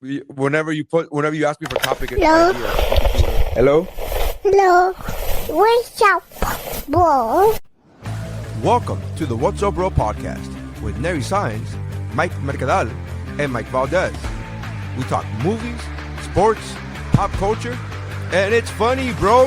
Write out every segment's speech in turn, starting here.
whenever you ask me for topic Hello? ideas. Hello? Hello. What's up, bro? Welcome to the What's Up Bro podcast with Nery Saenz, Mike Mercadal, and Mike Valdes. We talk movies, sports, pop culture, and it's funny, bro.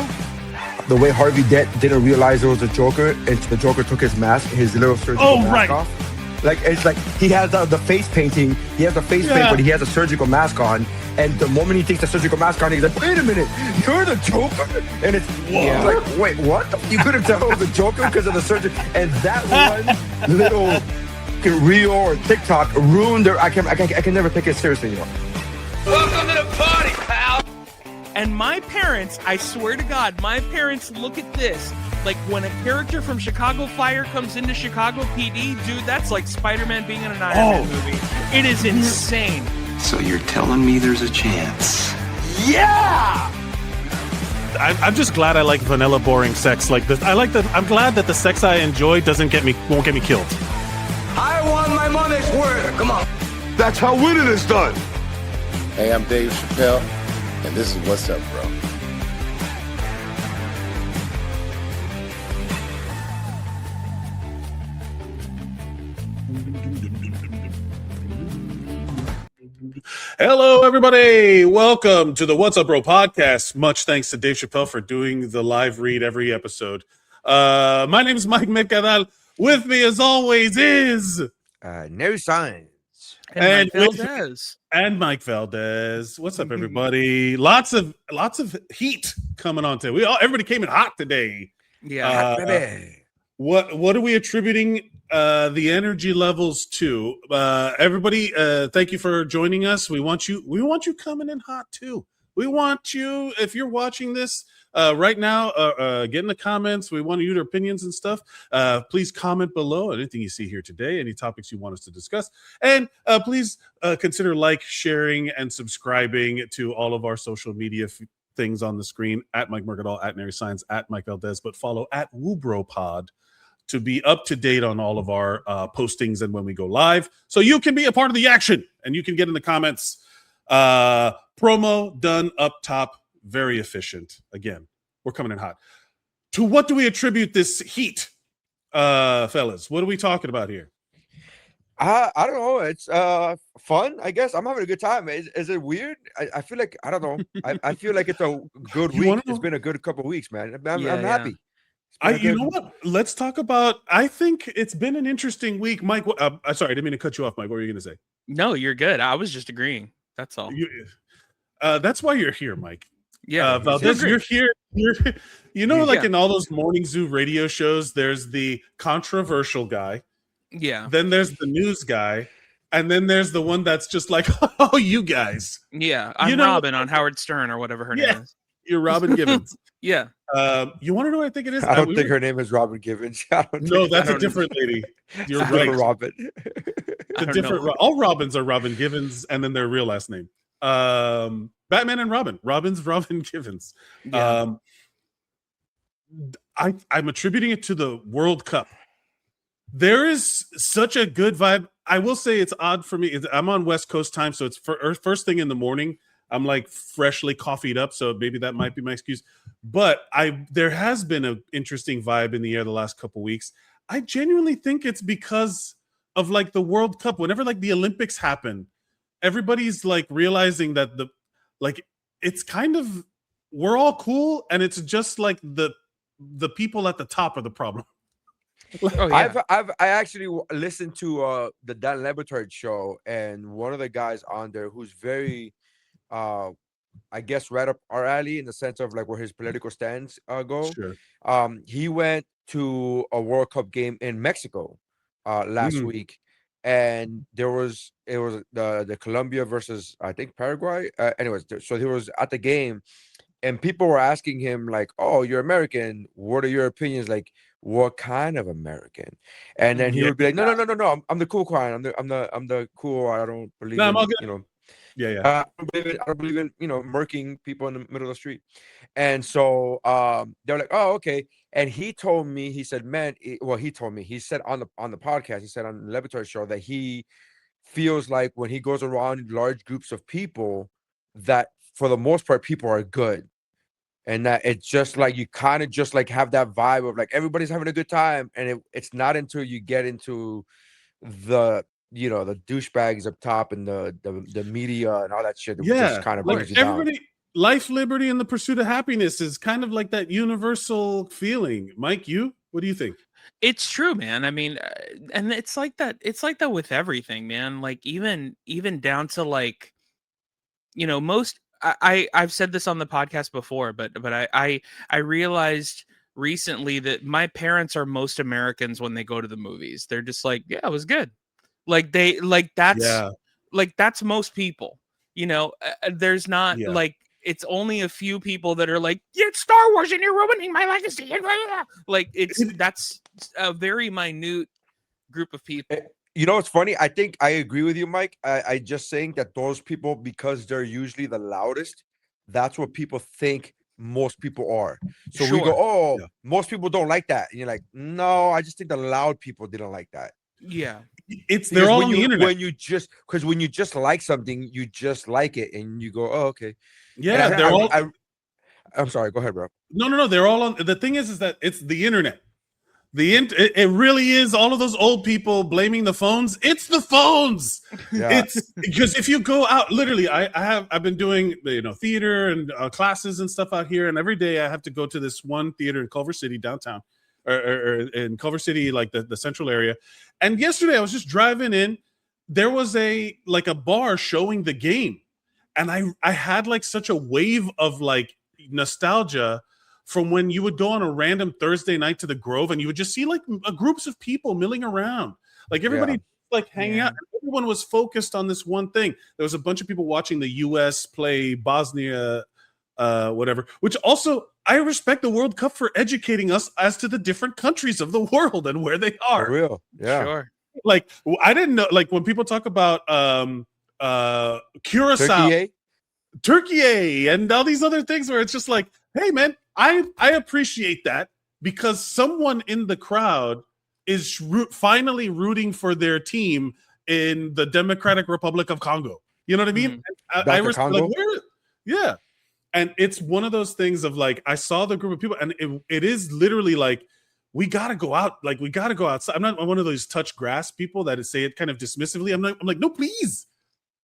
The way Harvey Dent didn't realize it was a Joker, and the Joker took his mask, his little surgical mask off. Like, it's like he has the face painting. He has the face paint, but he has a surgical mask on. And the moment he takes the surgical mask on, he's like, wait a minute, you're the Joker? And it's like, wait, what? You couldn't tell it was the Joker because of the surgery. And that one little reel or TikTok ruined their... I can never take it seriously anymore. Welcome to the party, pal! And my parents, I swear to God, my parents look at this like when a character from Chicago Fire comes into Chicago PD, dude, that's like Spider-Man being in an Iron Man movie. It is insane. So you're telling me there's a chance? Yeah! I'm just glad I like vanilla boring sex like this. I'm glad that the sex I enjoy won't get me killed. I want my money's worth. Come on. That's how winning is done. Hey, I'm Dave Chappelle, and this is What's Up, Bro. Hello, everybody. Welcome to the What's Up Bro podcast. Much thanks to Dave Chappelle for doing the live read every episode. My name is Mike Mercadal. With me, as always, is Nery Saenz. And Mike Valdes. And Mike Valdes. What's up, everybody? Lots of heat coming on today. Everybody came in hot today. Yeah. What are we attributing the energy levels to? Everybody, thank you for joining us. We want you coming in hot too. We want you, if you're watching this right now, get in the comments. We want your opinions and stuff. Please comment below anything you see here today, any topics you want us to discuss. And please consider sharing, and subscribing to all of our social media things on the screen, at Mike Mercadal, at Nery Saenz, at Mike Valdes, but follow at WuBro Pod to be up to date on all of our postings and when we go live, so you can be a part of the action and you can get in the comments. Promo done up top, very efficient. Again, we're coming in hot. To what do we attribute this heat, fellas? What are we talking about here? I don't know. It's fun, I guess. I'm having a good time. Is it weird? I feel like, I don't know. I feel like it's a good week. It's been a good couple of weeks, man. I'm happy. You know what? Let's talk about. I think it's been an interesting week, Mike. Sorry, I didn't mean to cut you off, Mike. What were you going to say? No, you're good. I was just agreeing. That's all. That's why you're here, Mike. Yeah, Valdes, you're here. In all those morning zoo radio shows, there's the controversial guy. Yeah. Then there's the news guy, and then there's the one that's just like, oh, you guys. Yeah, I'm Robin on Howard Stern or whatever her name is. You're Robin Givens. Yeah. You want to know what I think it is? I don't think her name is Robin Givens. No, that's a different lady. You're right. Robin. All Robins are Robin Givens, and then their real last name. Batman and Robin. Robin's Robin Givens. Yeah. I'm attributing it to the World Cup. There is such a good vibe. I will say it's odd for me. I'm on West Coast time, so it's first thing in the morning. I'm like freshly coffeeed up, so maybe that might be my excuse. But there has been an interesting vibe in the air the last couple weeks. I genuinely think it's because of the World Cup. Whenever the Olympics happen, everybody's realizing that it's kind of, we're all cool, and it's just the people at the top are the problem. I actually listened to the Dan Lebatard show, and one of the guys on there who's very I guess right up our alley in the sense of where his political stands go. Sure. He went to a World Cup game in Mexico last week, and it was the Colombia versus, I think, Paraguay. So he was at the game, and people were asking him oh, you're American, what are your opinions? What kind of American? And then he would be like, no, I'm the cool kind. I'm the cool. I don't believe in, Yeah. I don't believe in murking people in the middle of the street. And so they're like, oh, okay. And he told me, he said, man, he said on the podcast, he said on the Lebatard show that he feels like when he goes around large groups of people, that for the most part people are good, and that it's just like you kind of just like have that vibe of like everybody's having a good time, and it's not until you get into the the douchebags up top and the media and all that shit that just Yeah, kind of like brings you down. everybody, life, liberty, and the pursuit of happiness is kind of like that universal feeling. Mike, what do you think? It's true, man. I mean, and it's like that. It's like that with everything, man. Like even down to like, most. I've said this on the podcast before, but I realized recently that my parents are most Americans when they go to the movies. They're just like, yeah, it was good. Like Yeah, that's most people. There's not yeah. like it's only a few people that are like, yeah, it's Star Wars and you're ruining my legacy. Like that's a very minute group of people. It's funny. I think I agree with you, Mike. I just think that those people, because they're usually the loudest, that's what people think most people are. So we go, oh, Yeah. most people don't like that. And you're like, no, I just think the loud people didn't like that. Yeah. They're all on the internet. When you just like something, you just like it, and you go, oh, okay. Yeah, they're all. I'm sorry. Go ahead, bro. No. They're all on. The thing is that it's the internet. It really is all of those old people blaming the phones. It's the phones. Yeah. It's because if you go out, literally, I've been doing theater and classes and stuff out here, and every day I have to go to this one theater in Culver City downtown, or in Culver City, like the central area. And yesterday I was just driving in. There was a bar showing the game, and I had like such a wave of like nostalgia from when you would go on a random Thursday night to the Grove and you would just see like groups of people milling around, like everybody like hanging out. Everyone was focused on this one thing. There was a bunch of people watching the U.S. play Bosnia, whatever. Which also, I respect the World Cup for educating us as to the different countries of the world and where they are. For real, yeah. Sure. Like I didn't know. Like when people talk about Curacao, Turkey, and all these other things, where it's just like, hey, man, I appreciate that because someone in the crowd is finally rooting for their team in the Democratic Republic of Congo. You know what I mean? I respect, like, yeah. And it's one of those things of like, I saw the group of people, and it is literally like, we got to go out. Like, we got to go outside. I'm not one of those touch grass people that say it kind of dismissively. I'm like, no, please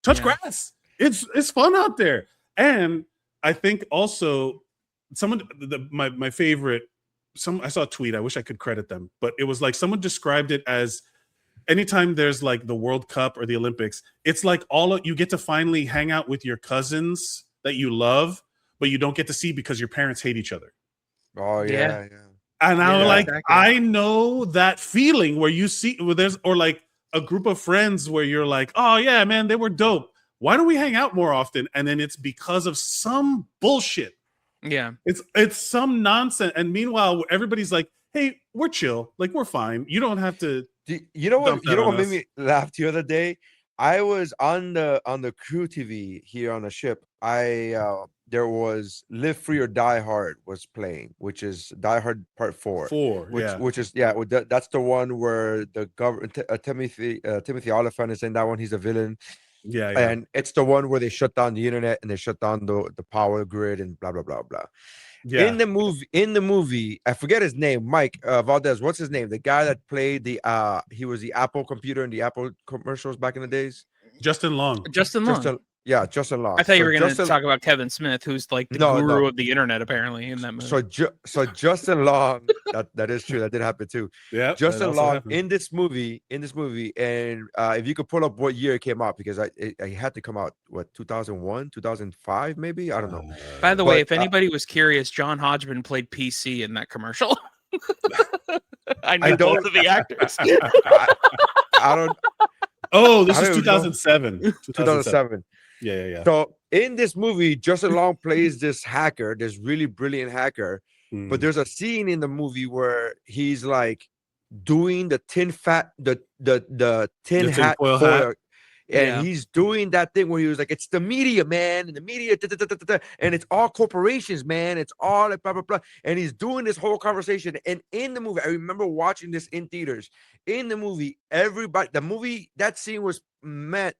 touch grass. It's fun out there. And I think also, my favorite, I saw a tweet, I wish I could credit them, but it was like someone described it as anytime there's like the World Cup or the Olympics, it's like you get to finally hang out with your cousins that you love, but you don't get to see because your parents hate each other. Oh yeah. And I'm like, exactly. I know that feeling where you see or like a group of friends where you're like, oh yeah, man, they were dope. Why don't we hang out more often? And then it's because of some bullshit. Yeah, it's some nonsense, and meanwhile everybody's like, "Hey, we're chill, like we're fine. You don't have to." You know what made me laugh the other day? I was on the crew TV here on the ship. There was Live Free or Die Hard was playing, which is Die Hard Part 4. Which is that's the one where the Timothy Oliphant is in that one. He's a villain. Yeah. And it's the one where they shut down the internet and they shut down the power grid and blah blah blah blah. Yeah. In the movie, I forget his name, Mike Valdes. What's his name? The guy that played he was the Apple computer in the Apple commercials back in the days. Justin Long. Justin Long. I thought you were going to talk about Kevin Smith, who's like the guru of the internet, apparently, in that movie. So Justin Long, that is true. That did happen too. Yeah, Justin Long in this movie, and if you could pull up what year it came out, because I had to come out 2001, 2005, maybe, I don't know. By the way, if anybody was curious, John Hodgman played PC in that commercial. I know both of the actors. I don't. Oh, this is 2007. 2007. Yeah. So in this movie, Justin Long plays this hacker, this really brilliant hacker. But there's a scene in the movie where he's like doing the tin hat foil hat. And he's doing that thing where he was like, it's the media, man, and the media, and it's all corporations, man. It's all like blah, blah, blah. And he's doing this whole conversation. And in the movie, I remember watching this in theaters. In the movie, that scene was meant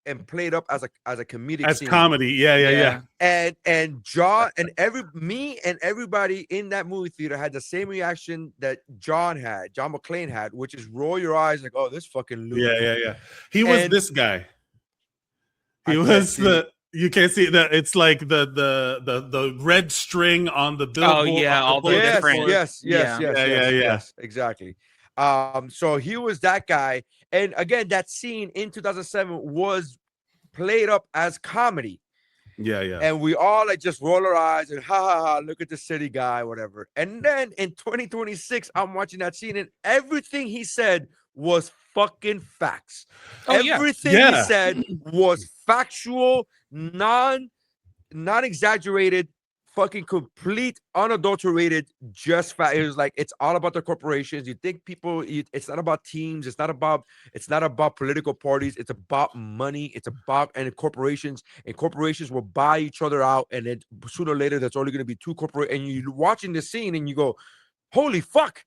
and played up as a comedic as scene. comedy. Yeah. And John and everybody in that movie theater had the same reaction that John McClane had, which is roll your eyes like, oh, this fucking loser. Yeah. He was this guy. He was you can't see that. It's like the red string on the billboard. Oh yeah, all the different. Yes, exactly. So he was that guy, and again, that scene in 2007 was played up as comedy. Yeah. And we all like just roll our eyes and ha, look at the city guy, whatever. And then in 2026, I'm watching that scene, and everything he said was fucking facts. Everything he said was factual, non exaggerated, fucking complete, unadulterated, just fact. It was like, it's all about the corporations. You think people, it's not about teams, it's not about political parties, it's about money, it's about and corporations will buy each other out, and then sooner or later there's only going to be two corporate. And you're watching this scene and you go, holy fuck,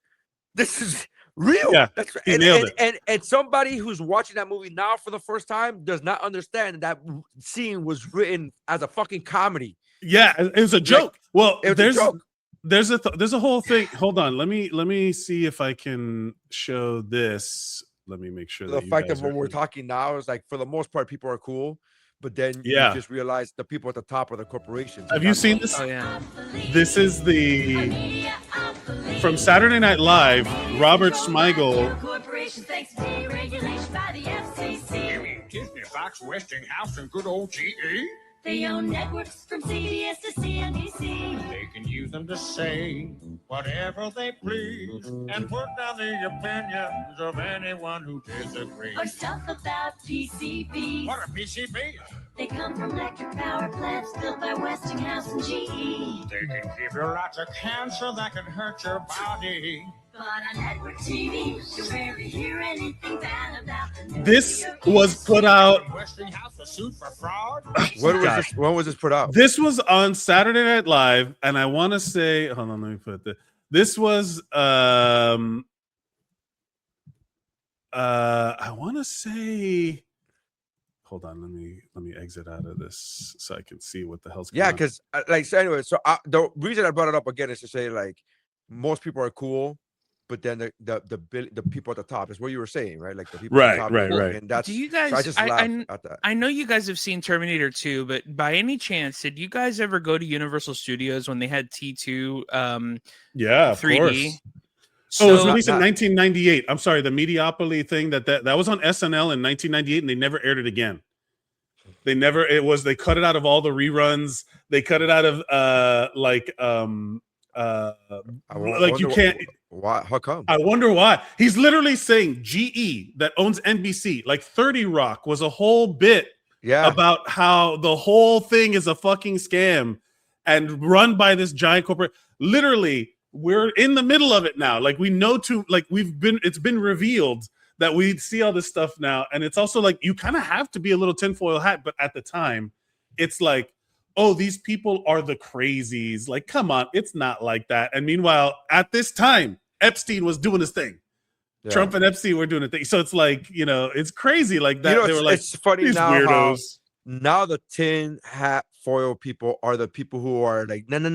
this is real. Yeah, and somebody who's watching that movie now for the first time does not understand that scene was written as a fucking comedy. Yeah, it was a joke. Like, well, there's a whole thing. Hold on, let me see if I can show this. Let me make sure the fact that when we're talking now is like, for the most part, people are cool, but then you just realize the people at the top are the corporations. Have you seen this? Oh yeah. This is the from Saturday Night Live. Robert Smigel. Disney, Fox, Westinghouse, and good old GE. They own networks from CBS to CNBC. They can use them to say whatever they please and put down the opinions of anyone who disagrees. Or stuff about PCBs. What a PCB! They come from electric power plants built by Westinghouse and GE. They can give you lots of cancer that can hurt your body. But on network TV, you rarely hear anything bad about the This was put out. Westinghouse, a suit for fraud. When was this put out? This was on Saturday Night Live, and I want to say, hold on, let me put this. This was I want to say, hold on, let me exit out of this so I can see what the hell's going on. Yeah, because the reason I brought it up again is to say, like, most people are cool, but then the people at the top is what you were saying, right? Like the people at the top, right. And that's, Do you guys? so I just laughed at that. I know you guys have seen Terminator 2, but by any chance, did you guys ever go to Universal Studios when they had T2? Yeah, of 3D. course. So, it was released in 1998. I'm sorry, the Mediopoly thing that was on SNL in 1998, and they never aired it again. They cut it out of all the reruns. They cut it out of you can't. Why? How come? I wonder why. He's literally saying GE that owns NBC, like 30 Rock was a whole bit about how the whole thing is a fucking scam and run by this giant corporate. Literally, we're in the middle of it now. Like, we know it's been revealed that we see all this stuff now. And it's also like, you kind of have to be a little tinfoil hat. But at the time, it's like, oh, these people are the crazies. Like, come on, it's not like that. And meanwhile, at this time, Epstein was doing his thing. Yeah. Trump and Epstein were doing a thing. So it's like, it's crazy like that. They were like, it's funny these now weirdos. Now the tin hat foil people are the people who are like, no. Like,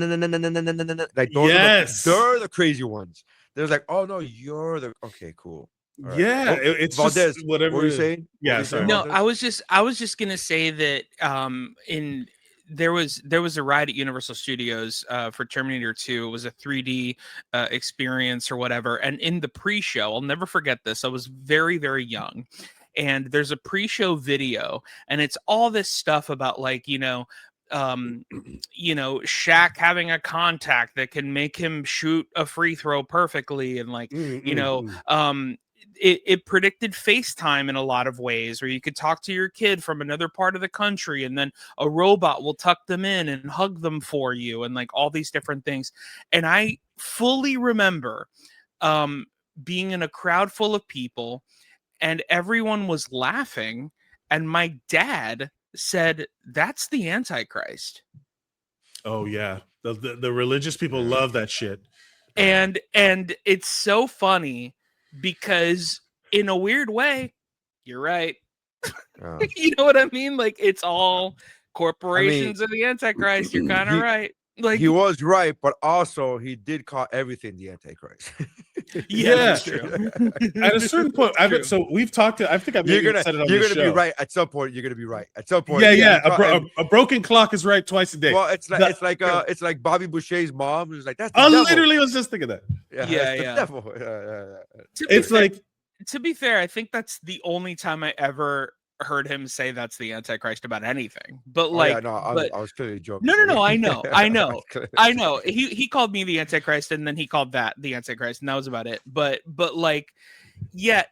they're the crazy ones. They're like, oh no, you're the okay, cool. Right. Yeah, it's Valdes, just whatever. What were you saying? Yeah, sorry. No, I was just gonna say that there was a ride at Universal Studios for Terminator 2. It was a 3D experience or whatever. And in the pre-show, I'll never forget this. I was very, very young. And there's a pre-show video, and it's all this stuff about, like, Shaq having a contact that can make him shoot a free throw perfectly. And like, it predicted FaceTime in a lot of ways, where you could talk to your kid from another part of the country, and then a robot will tuck them in and hug them for you, and like all these different things. And I fully remember being in a crowd full of people, and everyone was laughing, and my dad said, "That's the Antichrist." Oh yeah, the religious people love that shit. And it's so funny, because in a weird way, you're right. You know what I mean? Like it's all corporations and the Antichrist. You're kind of right. Like he was right, but also he did call everything the Antichrist. yeah, that's Yeah. true. At a certain point, True. so we've talked. I think I've You're maybe gonna said it on you're the gonna show. be right at some point. You're gonna be right at some point. Yeah. he called- A broken clock is right twice a day. well, it's like Bobby Boucher's mom who's like, that's the I devil. literally was just thinking that. Yeah, Yeah, that's the yeah. devil. To be It's fair- like to be fair, I think that's the only time I ever heard him say that's the Antichrist about anything. But Oh, like, yeah, no, I but was clearly joking. no, I know. I was clearly I know. He called me the Antichrist, and then he called that the Antichrist, and that was about it. But like, yeah,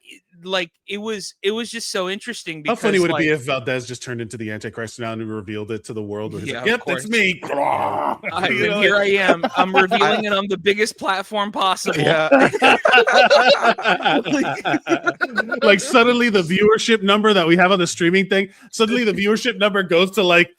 like it was just so interesting. how Because, funny would it like, be if Valdez just turned into the Antichrist now and revealed it to the world? Where he's Yeah, like, of yep, course. it's me. Here I am. I'm revealing it on the biggest platform possible. Yeah. Like suddenly the viewership number that we have on the streaming thing, suddenly the viewership number goes to like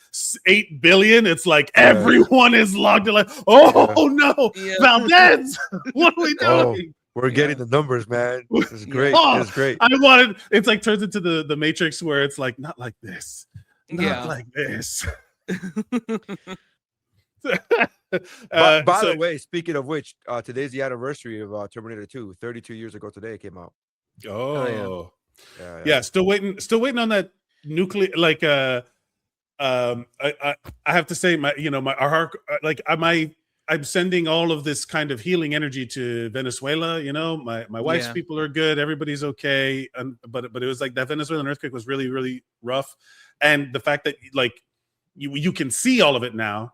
8 billion. It's like everyone is logged in. Like, oh no, Yeah. Valdez, what are we Oh, doing? we're getting the numbers, man. This is great. Oh, It's great. I wanted. It's like turns into the Matrix where it's like not like this, not Yeah. like this. By So- the way, speaking of which, today's the anniversary of Terminator 2. 32 years ago today it came out. oh, Yeah. yeah, still waiting on that nuclear. Like, I have to say, I'm sending all of this kind of healing energy to Venezuela. You know, my wife's Yeah. people are good, everybody's okay, but it was like that Venezuelan earthquake was really, really rough, and the fact that like you can see all of it now.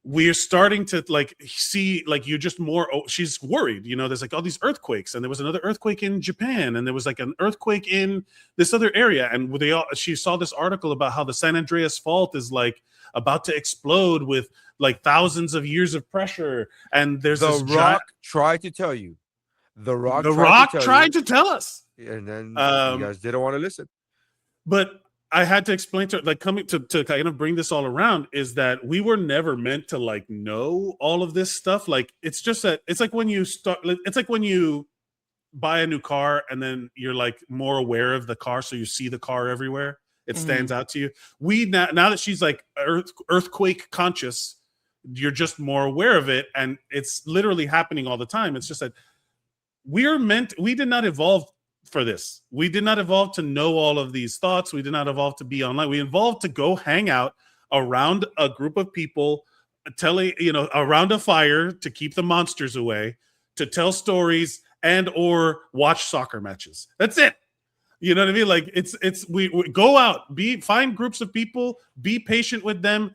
We're starting to like see like you're just more she's worried, you know, there's like all these earthquakes, and there was another earthquake in Japan, and there was like an earthquake in this other area, and she saw this article about how the San Andreas fault is like about to explode with like thousands of years of pressure, and there's The this Rock tried to tell you. The Rock tried to tell us, and then Um, you guys didn't want to listen. but I had to explain to her, like, coming to kind of bring this all around, is that we were never meant to like know all of this stuff. Like, it's just that it's like when you buy a new car and then you're like more aware of the car, so you see the car everywhere. It stands out to you. We now that she's like earthquake conscious, you're just more aware of it, and it's literally happening all the time. It's just that we did not evolve for this. We did not evolve to know all of these thoughts. We did not evolve to be online. We evolved to go hang out around a group of people, around a fire to keep the monsters away, to tell stories and or watch soccer matches. That's it. You know what I mean? Like we go out, find groups of people, be patient with them,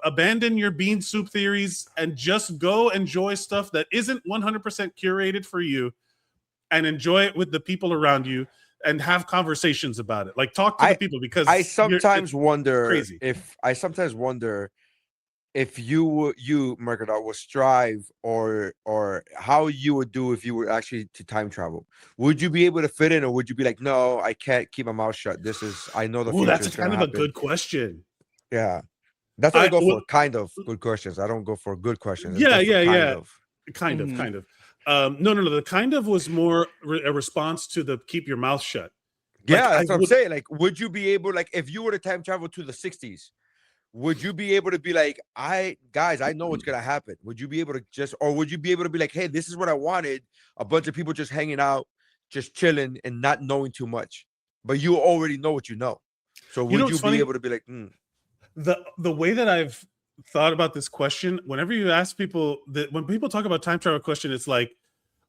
abandon your bean soup theories, and just go enjoy stuff that isn't 100% curated for you, and enjoy it with the people around you, and have conversations about it. Like, talk to the people, because I sometimes wonder crazy. if you Mercadal would strive or how you would do if you were actually to time travel. Would you be able to fit in, or would you be like, no, I can't keep my mouth shut? I know the future. That's kind of a good question. Yeah. That's what I go for. Kind of good questions. I don't go for good questions. Yeah. Kind of. Kind of. No. The kind of was more a response to the keep your mouth shut. Yeah, that's what I'm saying. Like, would you be able, like, if you were to time travel to the 60s, would you be able to be like, I know what's gonna happen? Would you be able to would you be able to be like, hey, this is what I wanted, a bunch of people just hanging out, just chilling and not knowing too much, but you already know what you know. So would you be able to be like, The way that I've thought about this question, whenever you ask people when people talk about time travel question, it's like,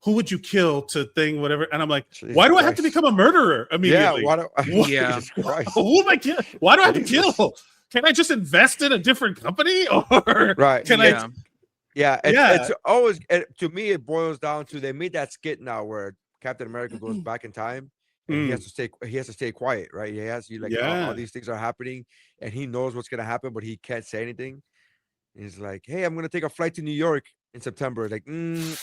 who would you kill to thing, whatever? And I'm like, Jesus why do I Christ. have to become a murderer immediately? Yeah, Jesus Christ. Who am I killing? Why do I have to kill? Can I just invest in a different company? Or right. can I? Yeah. It's always, to me, it boils down to, they made that skit now where Captain America goes back in time. And he has to stay quiet, right? All these things are happening, and he knows what's gonna happen, but he can't say anything. He's like, hey, I'm gonna take a flight to New York in September. Like, no,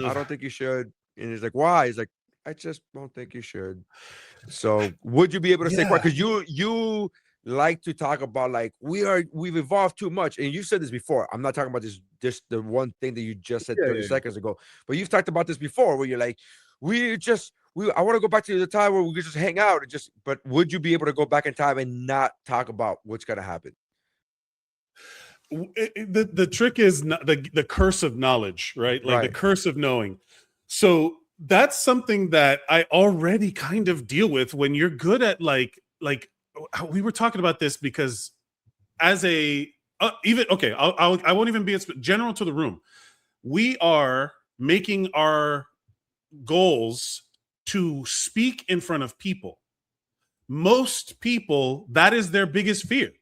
I don't think you should. And he's like, why? He's like, I just don't think you should. So would you be able to stay quiet? Because you like to talk about, like, we've evolved too much. And you said this before. I'm not talking about this the one thing that you just said 30 seconds ago, but you've talked about this before, where you're like, I want to go back to the time where we could just hang out and just. But would you be able to go back in time and not talk about what's gonna happen? The trick is the curse of knowledge, right? Like the Right. curse of knowing. So that's something that I already kind of deal with when you're good at like we were talking about this because as a even okay, I won't even be general to the room. We are making our goals to speak in front of people. Most people, that is their biggest fear.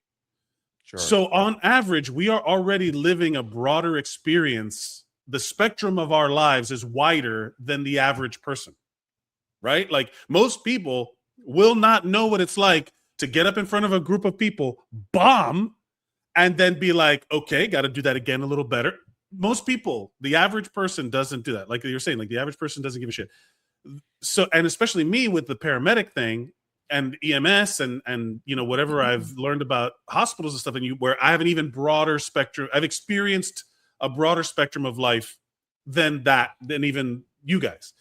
Sure. So on average, we are already living a broader experience. The spectrum of our lives is wider than the average person, right? Like most people will not know what it's like to get up in front of a group of people, bomb, and then be like, okay, got to do that again a little better. Most people, the average person doesn't do that. Like you're saying, like the average person doesn't give a shit. So, and especially me with the paramedic thing, and EMS and whatever I've learned about hospitals and stuff, and where I have an even broader spectrum. I've experienced a broader spectrum of life than even you guys.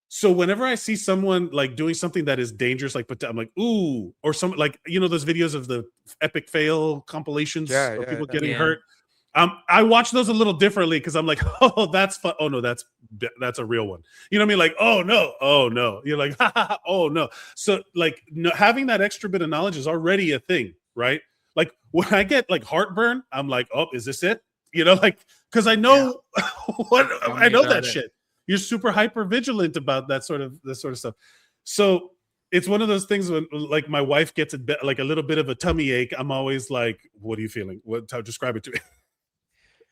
So whenever I see someone like doing something that is dangerous, like I'm like, ooh, or some like those videos of the epic fail compilations of people getting hurt. I watch those a little differently because I'm like, oh, that's fun. Oh no, that's a real one. You know what I mean? Like, oh no. You're like, oh no. So like having that extra bit of knowledge is already a thing, right? Like when I get like heartburn, I'm like, oh, is this it? Like because I know I know that shit. You're super hyper vigilant about that sort of stuff. So it's one of those things when like my wife gets like a little bit of a tummy ache. I'm always like, what are you feeling? Describe it to me.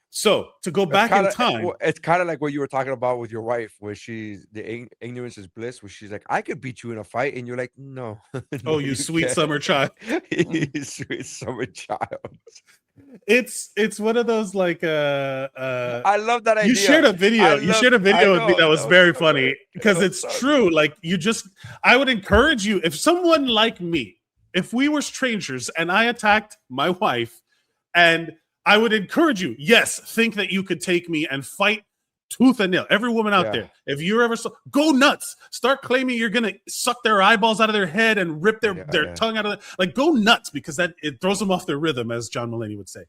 So to go back in time, it's kind of like what you were talking about with your wife, where the ignorance is bliss, where she's like, I could beat you in a fight, and you're like, no. Oh, you sweet can't. summer child. You sweet summer child. It's one of those like I love that idea. You shared a video. You shared a video with me that was very funny because it's true. Like I would encourage you, if someone like me, if we were strangers and I attacked my wife, and I would encourage you, yes, think that you could take me and fight tooth and nail. Every woman out there, if you're ever go nuts, start claiming you're gonna suck their eyeballs out of their head and rip their tongue out of like go nuts, because it throws them off their rhythm, as John Mulaney would say.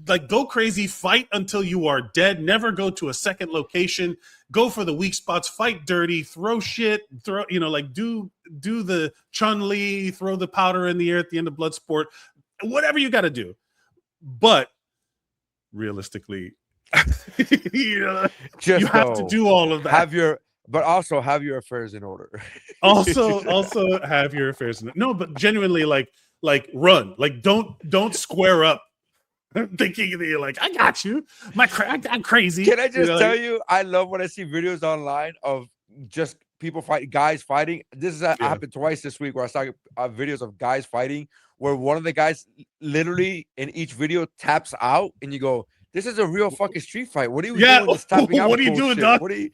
Like go crazy, fight until you are dead, never go to a second location, go for the weak spots, fight dirty, throw shit, like do the Chun-Li, throw the powder in the air at the end of Bloodsport, whatever you got to do. But realistically, you have to do all of that. But also have your affairs in order. also have your affairs in order. No, but genuinely, like run. Like don't square up, thinking that you're like, I got you. I'm crazy. Can I just tell you? I love when I see videos online of just people guys fighting. This happened twice this week, where I saw videos of guys fighting, where one of the guys literally in each video taps out, and you go, this is a real fucking street fight. What are you doing this tapping out? What are you doing, dog? What are you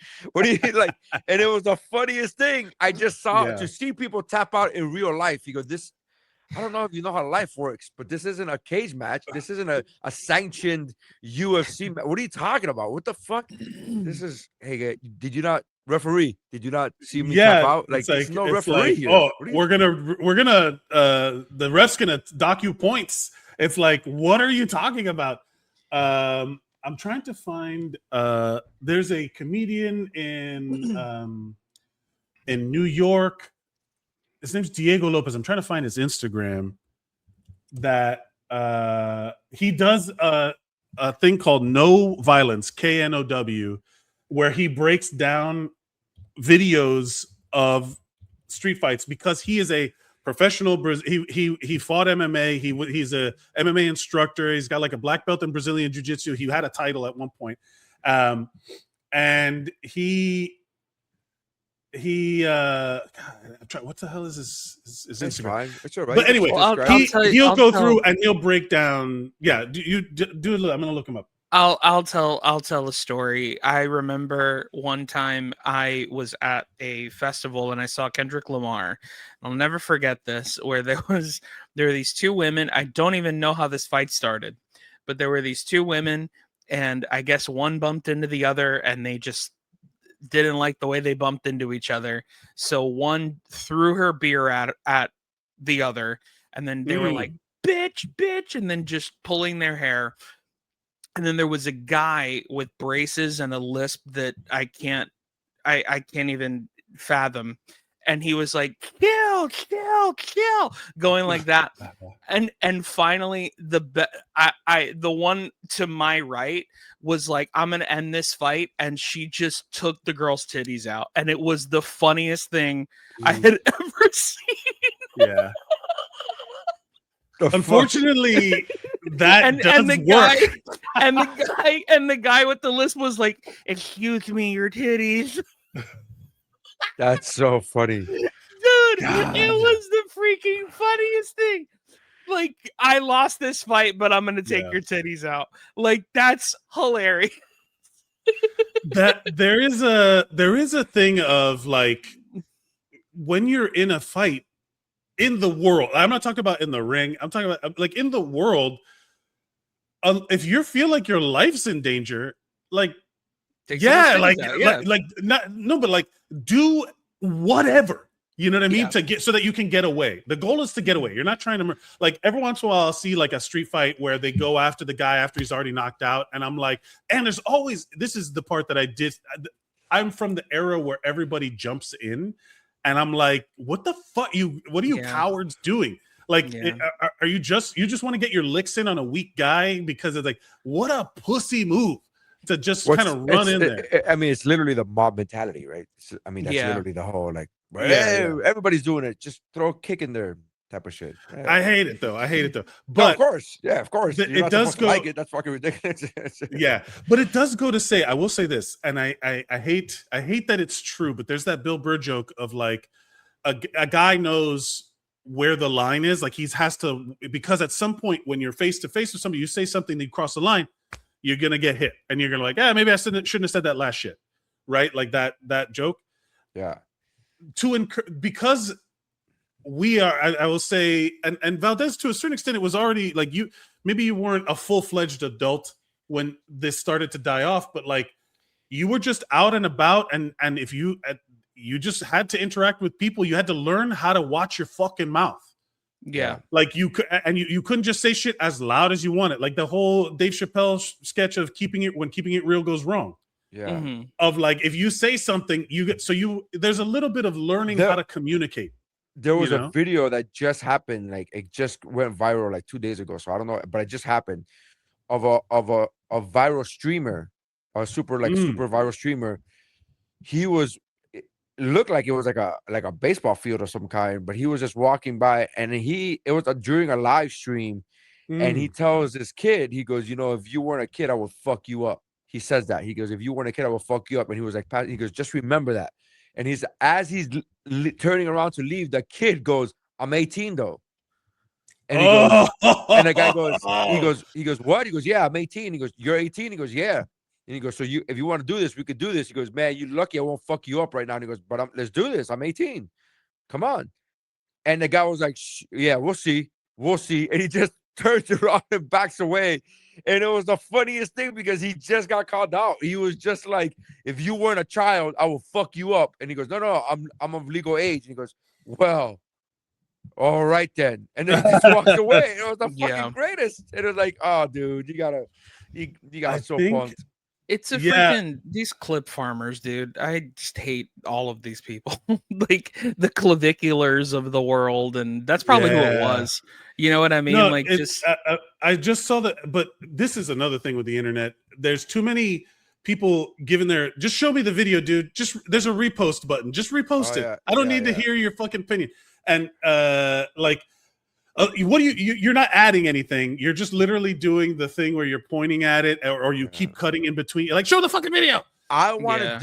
like? And it was the funniest thing I just saw to see people tap out in real life. You go, I don't know if you know how life works, but this isn't a cage match. This isn't a sanctioned UFC match. What are you talking about? What the fuck? This is, hey, did you not see me tap out? Like, there's no referee here. Oh, we're gonna the ref's gonna dock you points. It's like, what are you talking about? I'm trying to find there's a comedian in New York. His name's Diego Lopez. I'm trying to find his Instagram. That he does a thing called No Violence, KNOW, where he breaks down videos of street fights, because he is a professional. He fought MMA. He's a MMA instructor. He's got like a black belt in Brazilian Jiu-Jitsu. He had a title at one point, and he God, what the hell is his Instagram? It's all right. But anyway, he'll go through and he'll break down. Yeah, do a little. I'm gonna look him up. I'll tell a story. I remember one time I was at a festival and I saw Kendrick Lamar. I'll never forget this, where there were these two women. I don't even know how this fight started, but there were these two women, and I guess one bumped into the other, and didn't like the way they bumped into each other. So one threw her beer at the other, and then they were like, bitch, bitch, and then just pulling their hair. And then there was a guy with braces and a lisp that I can't even fathom. And he was like, kill, going like that. And finally the one to my right was like, I'm gonna end this fight, and she just took the girl's titties out, and it was the funniest thing I had ever seen. Yeah. Unfortunately, that does the work. And the guy with the list was like, excuse me, your titties. That's so funny. Dude, it was the freaking funniest thing. Like, I lost this fight, but I'm gonna take your titties out. Like, that's hilarious. That there is a thing of like, when you're in a fight in the world, I'm not talking about in the ring, I'm talking about like in the world, if you feel like your life's in danger, like but like do whatever, you know what I mean, to get so that you can get away. The goal is to get away. You're not trying to like, every once in a while I'll see like a street fight where they go after the guy after he's already knocked out, and I'm like, and there's always, this is the part that I'm from the era where everybody jumps in, and I'm like, what the fuck what are you cowards doing? Like, are you just want to get your licks in on a weak guy? Because it's like, what a pussy move to just kind of run in there. I mean, it's literally the mob mentality, right? I mean, that's literally the whole like, everybody's doing it. Just throw a kick in there type of shit. I hate it though. But no, of course. It does go like it. That's fucking ridiculous. Yeah, but it does go to say, I will say this, and I hate that it's true, but there's that Bill Burr joke of like, a guy knows where the line is. Like, he has to, because at some point when you're face to face with somebody, you say something that you cross the line, you're gonna get hit, and you're gonna like, maybe I shouldn't have said that last shit, right? Like that joke. Yeah. Because we are, I will say, and Valdes, to a certain extent, it was already like, maybe you weren't a full-fledged adult when this started to die off, but like, you were just out and about, and if you just had to interact with people, you had to learn how to watch your fucking mouth. Yeah. Like, you couldn't just say shit as loud as you wanted. Like the whole Dave Chappelle sketch of keeping it real goes wrong. Yeah. Mm-hmm. Of like, if you say something, there's a little bit of learning how to communicate. There was a video that just happened, like it just went viral like 2 days ago. So I don't know, but it just happened of a viral streamer, a super viral streamer. It looked like it was like a baseball field of some kind, but he was just walking by, and it was during a live stream, and he tells this kid, he goes, if you weren't a kid, I would fuck you up. He says that. He goes, if you weren't a kid, I will fuck you up. And he was like, he goes, just remember that. And as he's turning around to leave, the kid goes, I'm 18 though. And he goes, and the guy goes, he goes, what? He goes, yeah, I'm 18. He goes, you're 18? He goes, yeah. And he goes, so if you want to do this, we could do this. He goes, man, you're lucky I won't fuck you up right now. And he goes, but let's do this. I'm 18. Come on. And the guy was like, yeah, we'll see. And he just turns around and backs away. And it was the funniest thing because he just got called out. He was just like, if you weren't a child, I will fuck you up. And he goes, no, I'm of legal age. And he goes, well, all right then. And then he just walked away. It was the fucking greatest. And it was like, oh, dude, you got so punked. It's a freaking these clip farmers, dude. I just hate all of these people, like the claviculars of the world, and that's probably who it was. You know what I mean? No, like, I just saw that. But this is another thing with the internet. There's too many people giving just show me the video, dude. There's a repost button. Just repost it. I don't need to hear your fucking opinion. And you're not adding anything. You're just literally doing the thing where you're pointing at it, or you keep cutting in between. You're like, show the fucking video. I want to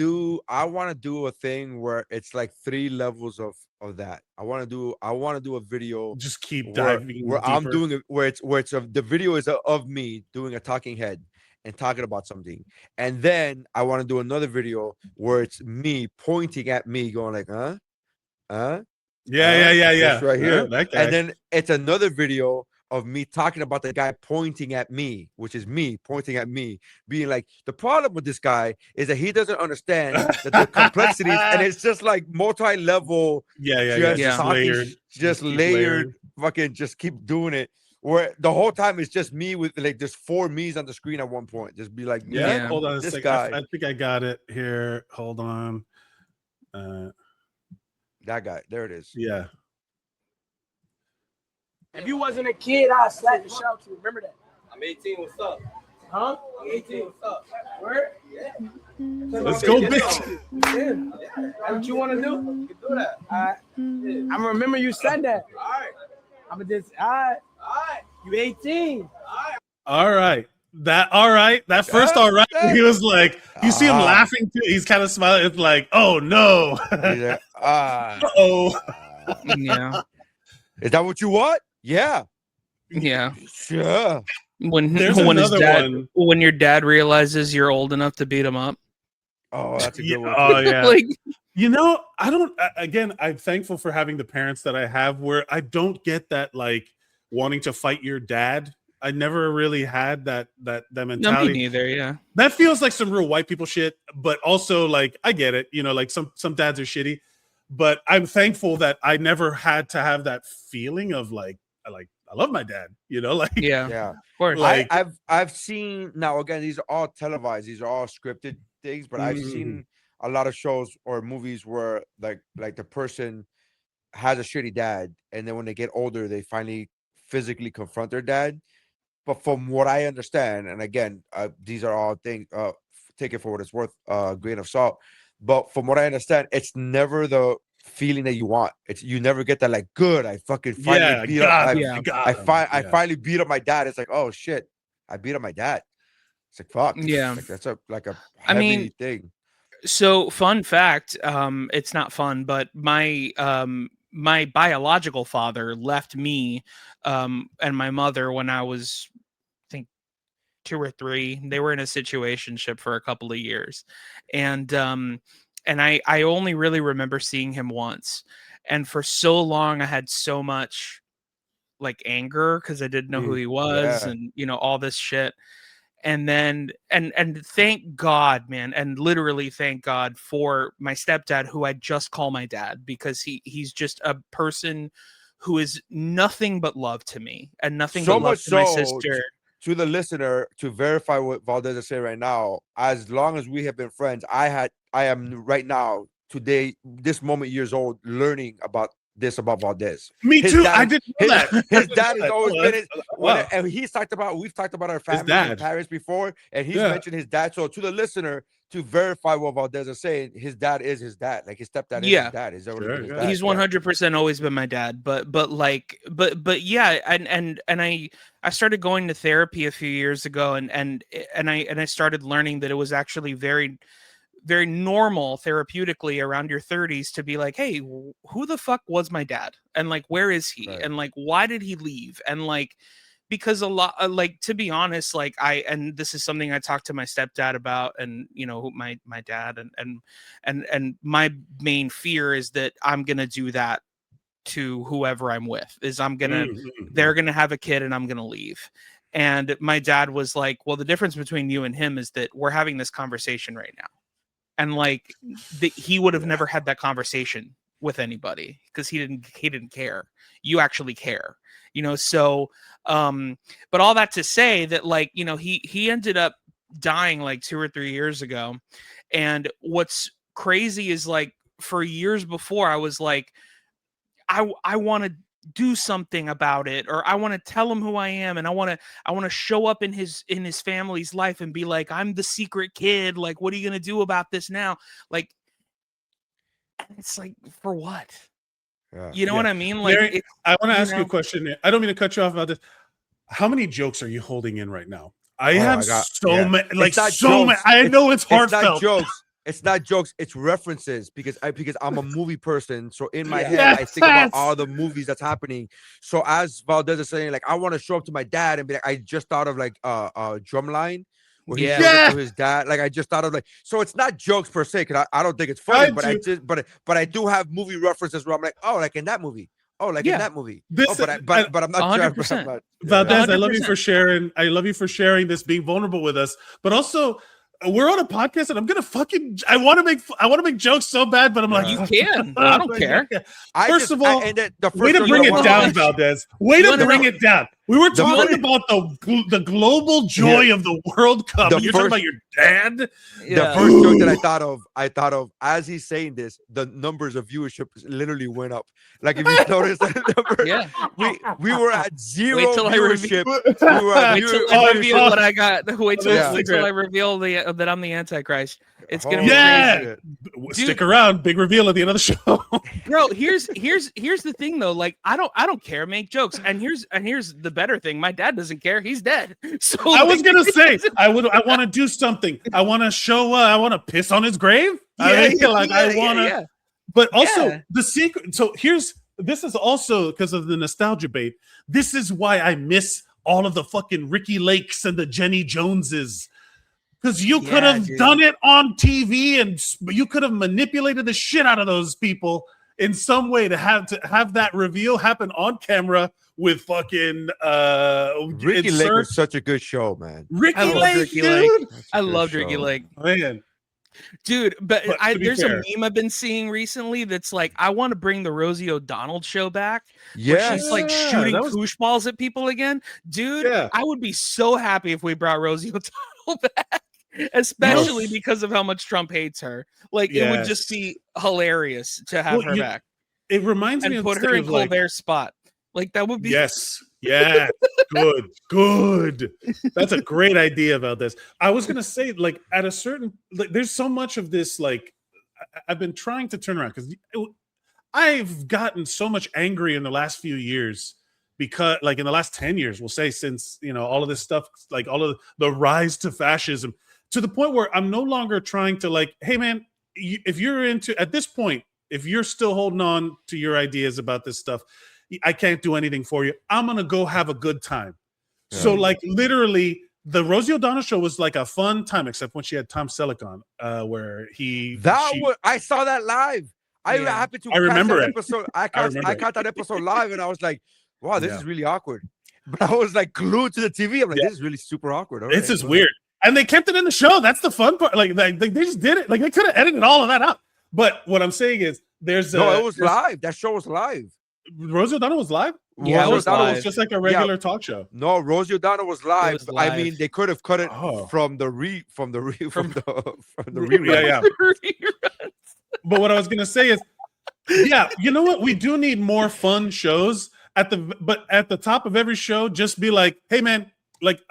do a thing where it's like 3 levels of that. I want to do a video. Just keep diving where deeper. I'm doing it where it's the video is of me doing a talking head and talking about something, and then I want to do another video where it's me pointing at me, going like, huh. Yeah. Right here. And then it's another video of me talking about the guy pointing at me, which is me pointing at me, being like, the problem with this guy is that he doesn't understand that the complexities, and it's just like multi-level, Yeah. just talking, Layered. just keep layered, fucking just keep doing it. Where the whole time it's just me with like there's 4 me's on the screen at one point. Just be like, Yeah. Yeah. Hold on a this second. guy, I think I got it here. Hold on. that guy, there it is. Yeah. If you wasn't a kid, I'd slap the shit out you. Remember that? I'm 18. What's up? Huh? I'm 18. What's up? Word? Yeah. Let's go, bitch. Yeah. That's what you want to do? You can do that. All right. Yeah. I remember you said that. All right. I'm just, all right. All right. You 18. All right. That first all right. He was like, you see him laughing too. He's kind of smiling. It's like, oh no. Oh. Yeah. Is that what you want? Yeah. Yeah. Sure. When There's his another dad, one. when your dad realizes you're old enough to beat him up. Oh, that's a good one. Oh yeah. Like, You know, I don't. Again, I'm thankful for having the parents that I have, where I don't get that like wanting to fight your dad. I never really had that no, me mentality. neither. Yeah. That feels like some real white people shit, but also like I get it. You know, like some dads are shitty, but I'm thankful that I never had to have that feeling of like I love my dad. You know, like Yeah. Yeah. Of course. Like- I've seen, now again, these are all televised, these are all scripted things, but I've seen a lot of shows or movies where like the person has a shitty dad, and then when they get older they finally physically confront their dad. But from what I understand, and again, these are all things, take it for what it's worth, grain of salt, but from what I understand, it's never the feeling that you want. It's, you never get that like, good, I fucking finally beat up, I finally beat up my dad. It's like, oh shit, I beat up my dad. It's like, fuck. Yeah. Like, that's a heavy I mean, thing. So, fun fact, it's not fun, but my my biological father left me and my mother when I was, I think, 2 or 3. They were in a situationship for a couple of years, and I only really remember seeing him once, and for so long I had so much like anger because I didn't know who he was, Yeah. and all this shit. And then and thank God, man, and literally thank God for my stepdad, who I just call my dad, because he's just a person who is nothing but love to me and nothing So but love much to my so, sister. to the listener, to verify what Valdez is saying right now, as long as we have been friends, I am right now, today, this moment, years old, learning about this about Valdez. Me His too. dad- I didn't know that. His dad has always been Wow. and we've talked about our family dad. and parents before, and he's Yeah. mentioned his dad. So to the listener, to verify what Valdez is saying, his dad is his dad. Like his stepdad is Yeah. his dad. He's always Sure, been his yeah. dad. He's 100% always been my dad, but yeah, and I started going to therapy a few years ago, and I started learning that it was actually very, very normal therapeutically around your 30s to be like, hey, who the fuck was my dad, and like, where is he, Right. and like, why did he leave, and like, because a lot, like, to be honest, like, and this is something I talked to my stepdad about, and my dad, and my main fear is that I'm gonna do that to whoever I'm with, is they're gonna have a kid and I'm gonna leave. And my dad was like, well, the difference between you and him is that we're having this conversation right now, and like, he would have never had that conversation with anybody because he didn't care. You actually care, so but all that to say that, like, he ended up dying like 2 or 3 years ago. And what's crazy is, like, for years before, I was like, I want to do something about it, or I want to tell him who I am, and I want to show up in his family's life and be like, I'm the secret kid, like, what are you going to do about this now? Like, it's like, for what? Yeah. You know what I mean? Like, Nery, it's, I want to you ask you a know? question. I don't mean to cut you off about this. How many jokes are you holding in right now? I Oh, have I got- so yeah. many, like It's not so many. jokes. I know it's It's not heartfelt. jokes. It's not jokes. It's references, because I'm a movie person. So in my Yeah. head, I think about Yes. all the movies that's happening. So as Valdez is saying, like, I want to show up to my dad and be like, I just thought of like Drumline, where he Yeah. shows up Yeah. to his dad. Like, I just thought of like, so it's not jokes per se, because I don't think it's funny, but I do have movie references where I'm like, oh, like in that movie. Oh, like in that movie. This, but I'm not 100%. sure. I'm not, Valdez, I love you 100%. for sharing. I love you for sharing this, being vulnerable with us. But also, we're on a podcast, and I'm gonna fucking. I want to make jokes so bad, but I'm like, You can. I don't care. First of all, and then the first way to joke bring I it wanna down, watch- Valdez. Way to bring it down. We were talking about the global joy of the World Cup. You're talking about your dad. The first joke that I thought of as he's saying this, the numbers of viewership literally went up. Like if you notice that number, we were at zero Wait till viewership. Wait till I reveal what I got. Wait till Yeah. I reveal that I'm the Antichrist. It's gonna be Yeah. crazy. Stick around. Big reveal at the end of the show. Bro, here's the thing though. Like I don't care. Make jokes. And here's the better thing. My dad doesn't care. He's dead. So I was gonna say I want to do something. I want to show. I want to piss on his grave. I want to. But also the secret. So this is also because of the nostalgia bait. This is why I miss all of the fucking Ricky Lakes and the Jenny Joneses. Because you could have done it on TV and you could have manipulated the shit out of those people in some way to have that reveal happen on camera with fucking Ricky Lake was such a good show, man. Ricky Lake, dude. I love Ricky Lake. Man. Dude, but there's fair. a meme I've been seeing recently that's like, I want to bring the Rosie O'Donnell show back. Yeah, she's like shooting koosh balls at people again. Dude, I would be so happy if we brought Rosie O'Donnell back, especially because of how much Trump hates her. Like, it would just be hilarious to have her back. It reminds me of put her in Colbert's spot. Like, that would be good. That's a great idea about this. I was gonna say, like, at a certain, like, there's so much of this, like, I've been trying to turn around because I've gotten so much angry in the last few years because, like, in the last 10 years, we'll say, since, you know, all of this stuff, like all of the rise to fascism, to the point where I'm no longer trying to, like, hey man, if you're into, at this point, if you're still holding on to your ideas about this stuff, I can't do anything for you. I'm going to go have a good time. Yeah. So, like, literally, the Rosie O'Donnell show was like a fun time, except when she had Tom Selleck on, where I saw that live. I happened to remember that episode. I caught that episode live, and I was like, wow, this is really awkward. But I was like glued to the TV. I'm like, this is really super awkward. All this is weird. And they kept it in the show. That's the fun part. Like they just did it. Like, they could have edited all of that out. But what I'm saying is, it was live. That show was live. Rosie O'Donnell was live? Yeah, Rosie O'Donnell was just like a regular talk show. No, Rosie O'Donnell was live. I mean, they could have cut it from the rerun. Yeah. But what I was gonna say is, you know what? We do need more fun shows at the top of every show. Just be like, hey man, like,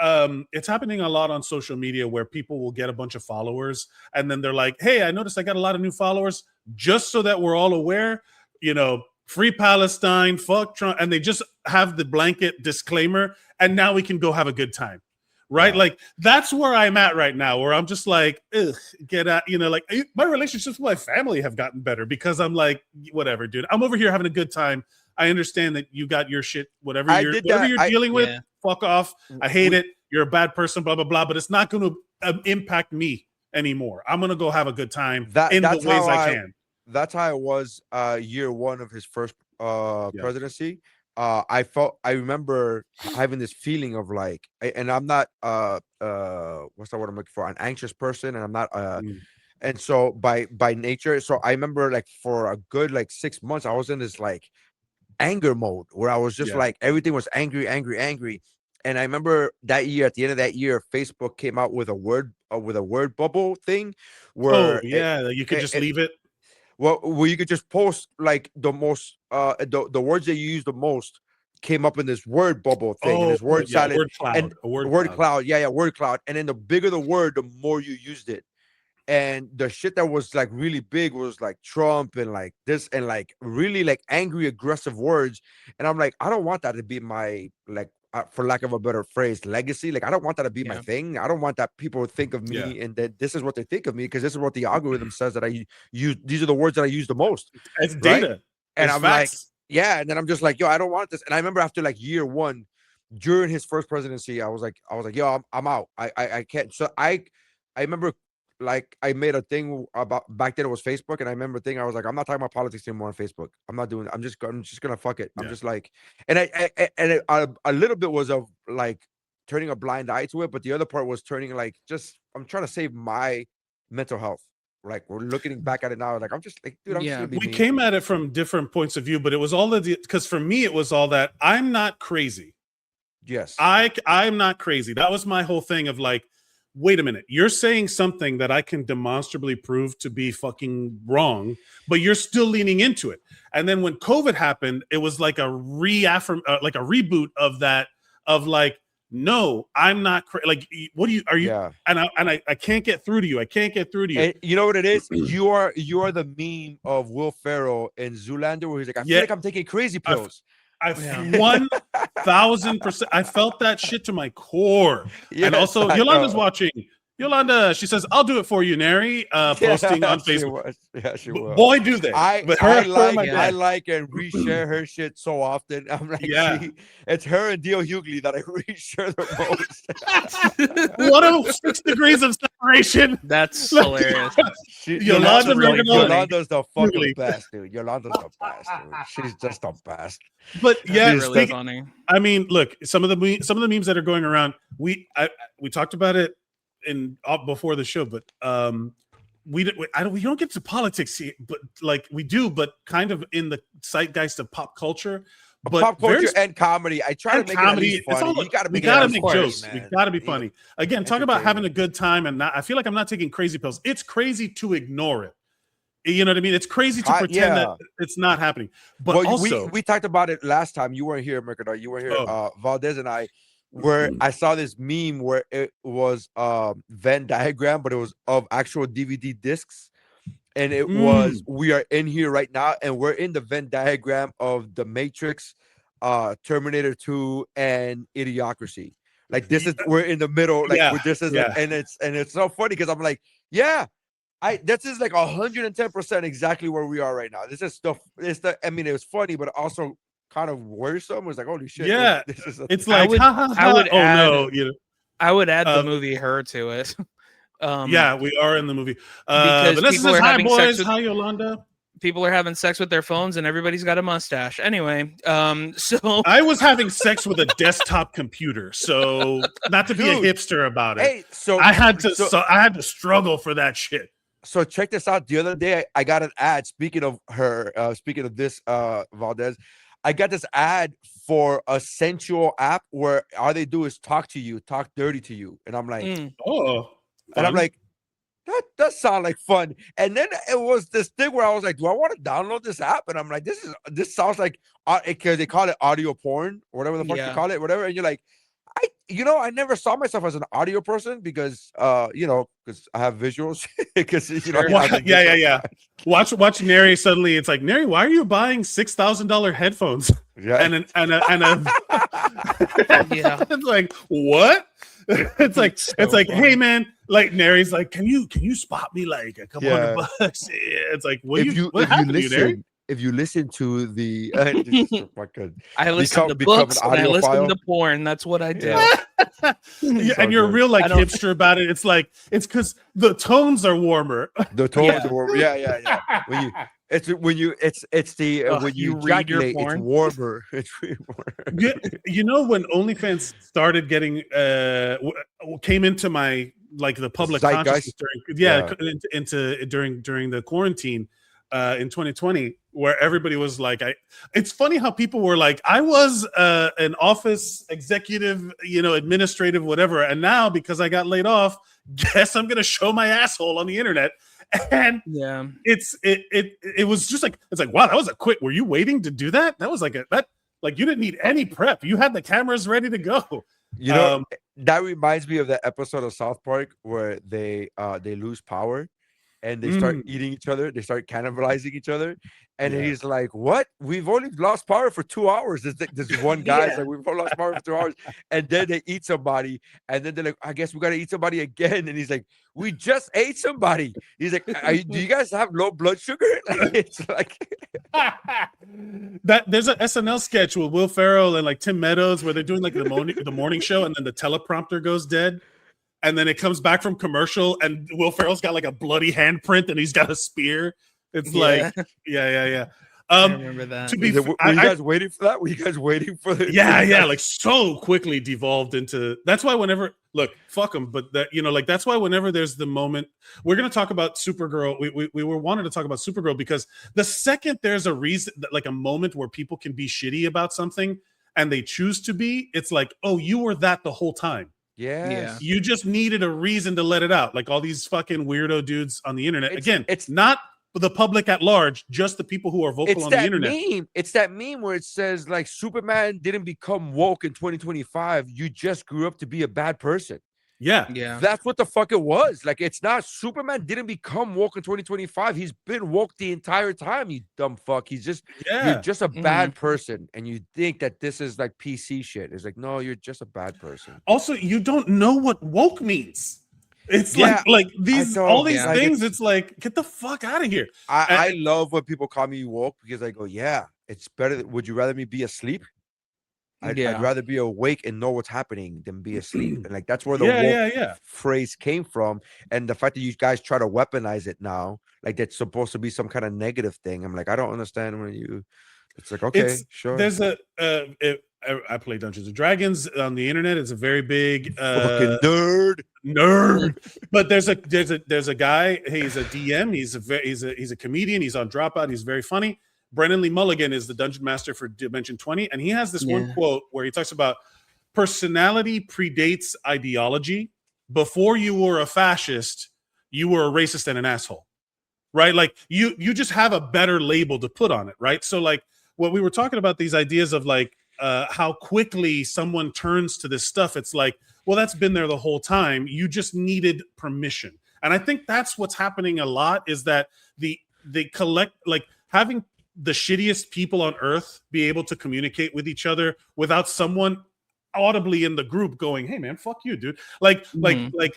it's happening a lot on social media where people will get a bunch of followers and then they're like, hey, I noticed I got a lot of new followers, just so that we're all aware, you know, free Palestine, fuck Trump, and they just have the blanket disclaimer, and now we can go have a good time, right? Yeah. Like, that's where I'm at right now, where I'm just like, ugh, get out, you know, like, my relationships with my family have gotten better because I'm like, whatever, dude, I'm over here having a good time. I understand that you got your shit, whatever you're dealing with, fuck off. I hate it. You're a bad person, blah, blah, blah, but it's not going to impact me anymore. I'm going to go have a good time in the ways I can. That's how it was year one of his first presidency. I remember having this feeling of like, and I'm not what's that word I'm looking for? An anxious person, and I'm not and so by nature, so I remember like for a good like 6 months, I was in this like anger mode where I was just like everything was angry. And I remember that year, at the end of that year, Facebook came out with a word bubble thing where you could just leave it. Well, where you could just post like the most the words that you use the most came up in this word bubble thing, this word salad, word cloud, and word cloud. Word cloud. And then the bigger the word, the more you used it. And the shit that was like really big was like Trump and like this and like really like angry, aggressive words. And I'm like, I don't want that to be my, like, for lack of a better phrase, legacy. Like, I don't want that to be my thing. I don't want that people think of me and that this is what they think of me, because this is what the algorithm says that I use. These are the words that I use the most. It's data. Right? And I'm facts. Like, and then I'm just like, yo, I don't want this. And I remember after like year one, during his first presidency, I was like, yo, I'm out. I can't. So I remember like I made a thing about back then it was Facebook, and I remember thinking I was like, I'm not talking about politics anymore on Facebook. I'm not doing. I'm just gonna fuck it. I'm just like, and a little bit was of like turning a blind eye to it, but the other part was turning like just I'm trying to save my mental health. Like we're looking back at it now, like I'm just like, dude, I'm just gonna be we mean. came at it from different points of view, but it was all of the because for me it was all that I'm not crazy. Yes, I'm not crazy. That was my whole thing of like, wait a minute, you're saying something that I can demonstrably prove to be fucking wrong, but you're still leaning into it. And then when COVID happened, it was like a like a reboot of that of like, no, I'm not like, what are you? Yeah. And I can't get through to you. I can't get through to you. And you know what it is? You are the meme of Will Ferrell in Zoolander, where he's like, I feel like I'm taking crazy pills. I 1000%. I felt that shit to my core. Yes, and also, I Yolanda's know. watching. Yolanda, she says, "I'll do it for you, Nary." Posting on She Facebook. was. Yeah, she will. Boy, do they! I like and reshare her shit so often. I'm like, it's her and Dio Hughley that I reshare the most. What a 6 degrees of separation. That's hilarious. Yolanda's the fucking best, dude. Yolanda's the best, dude. She's just the best. But yeah, really funny. I mean, look, some of the memes that are going around. We talked about it before the show, but we don't get to politics here, but like we do, but kind of in the zeitgeist of pop culture. But pop culture and comedy. I try to make comedy, it funny. we gotta make jokes. Man. We gotta be funny. Again, talk about having a good time, and I feel like I'm not taking crazy pills. It's crazy to ignore it. You know what I mean? It's crazy to pretend that it's not happening. But also, we talked about it last time. You weren't here, Mercadal. You were here. Valdes and I. Where I saw this meme where it was Venn diagram, but it was of actual DVD discs, and it was we are in here right now, and we're in the Venn diagram of The Matrix, Terminator 2, and Idiocracy. Like this is we're in the middle. Like this is and it's so funny because I'm like, this is like 110% exactly where we are right now. This is stuff. I mean, it was funny, but also kind of worrisome. It was like, holy shit. Yeah, it's like I would add the movie Her to it. We are in the movie. Because Vanessa says, hi boys, hi Yolanda. People are having sex with their phones and everybody's got a mustache. Anyway, so I was having sex with a desktop computer, so not to be a hipster about it. Hey, so I had to struggle for that shit. So check this out. The other day I got an ad. Speaking of her, speaking of this, Valdes, I got this ad for a sensual app where all they do is talk dirty to you. And I'm like, and I'm like, that does sound like fun. And then it was this thing where I was like, do I want to download this app? And I'm like, this sounds like, because they call it audio porn or whatever the fuck you call it, whatever. And you're like, I never saw myself as an audio person because because I have visuals. Because Watch Nary suddenly. It's like, Nary, why are you buying $6,000 headphones? Yeah, and it's like, what? It's like, hey man, like Nary's like, can you spot me like a couple $100? It's like, if you listen to the I listen to books and I listen to porn. That's what I do. And you're real like hipster about it. It's like it's because the tones are warmer. The tones are warmer. Yeah. When you ejaculate, it's warmer. It's really warmer. You know when OnlyFans started getting came into my like the public consciousness during the quarantine in 2020, where everybody was like, it's funny how people were like, I was an office executive, administrative, whatever. And now because I got laid off, guess I'm going to show my asshole on the internet. And it was just like, it's like, wow, that was a quick, were you waiting to do that? That was like you didn't need any prep. You had the cameras ready to go. That reminds me of that episode of South Park where they lose power. And they start eating each other. They start cannibalizing each other. And he's like, what? We've only lost power for 2 hours. This one guy's like, we've only lost power for 2 hours. And then they eat somebody. And then they're like, I guess we got to eat somebody again. And he's like, we just ate somebody. He's like, do you guys have low blood sugar? It's like that. There's an SNL sketch with Will Ferrell and like Tim Meadows where they're doing like the morning show. And then the teleprompter goes dead. and then it comes back from commercial, and Will Ferrell's got like a bloody handprint, and he's got a spear. It's like, yeah. I remember that. To be, Were you guys waiting for that? Were you guys waiting for the? Yeah, like so quickly devolved into. That's why whenever fuck them, but that that's why whenever there's the moment, we're gonna talk about Supergirl. We were wanting to talk about Supergirl because the second there's a reason, like a moment where people can be shitty about something and they choose to be, it's like, oh, you were that the whole time. Yes. You just needed a reason to let it out, like all these fucking weirdo dudes on the internet. It's not the public at large, just the people who are vocal on the internet. It's that meme where it says like Superman didn't become woke in 2025. You just grew up to be a bad person. Yeah. That's what the fuck it was. Like, it's not Superman didn't become woke in 2025. He's been woke the entire time, you dumb fuck. You're just a bad person, and you think that this is like PC shit. It's like, no, you're just a bad person. Also, you don't know what woke means. It's like these all these things. It's like, get the fuck out of here. I love when people call me woke because I go, yeah, it's better. Would you rather me be asleep? I'd rather be awake and know what's happening than be asleep. And like that's where the woke phrase came from. And the fact that you guys try to weaponize it now, like that's supposed to be some kind of negative thing. I'm like, I don't understand when you. It's like, okay, sure. There's I play Dungeons and Dragons on the internet. It's a very big fucking nerd. But there's a guy. He's a DM. He's a comedian. He's on Dropout. He's very funny. Brennan Lee Mulligan is the dungeon master for Dimension 20, and he has this one quote where he talks about personality predates ideology. Before you were a fascist, you were a racist and an asshole, right? Like you just have a better label to put on it, right? So like what we were talking about, these ideas of like how quickly someone turns to this stuff. It's like, well, that's been there the whole time. You just needed permission. And I think that's what's happening a lot is that they collect, like having the shittiest people on earth be able to communicate with each other without someone audibly in the group going, hey man, fuck you, dude. Like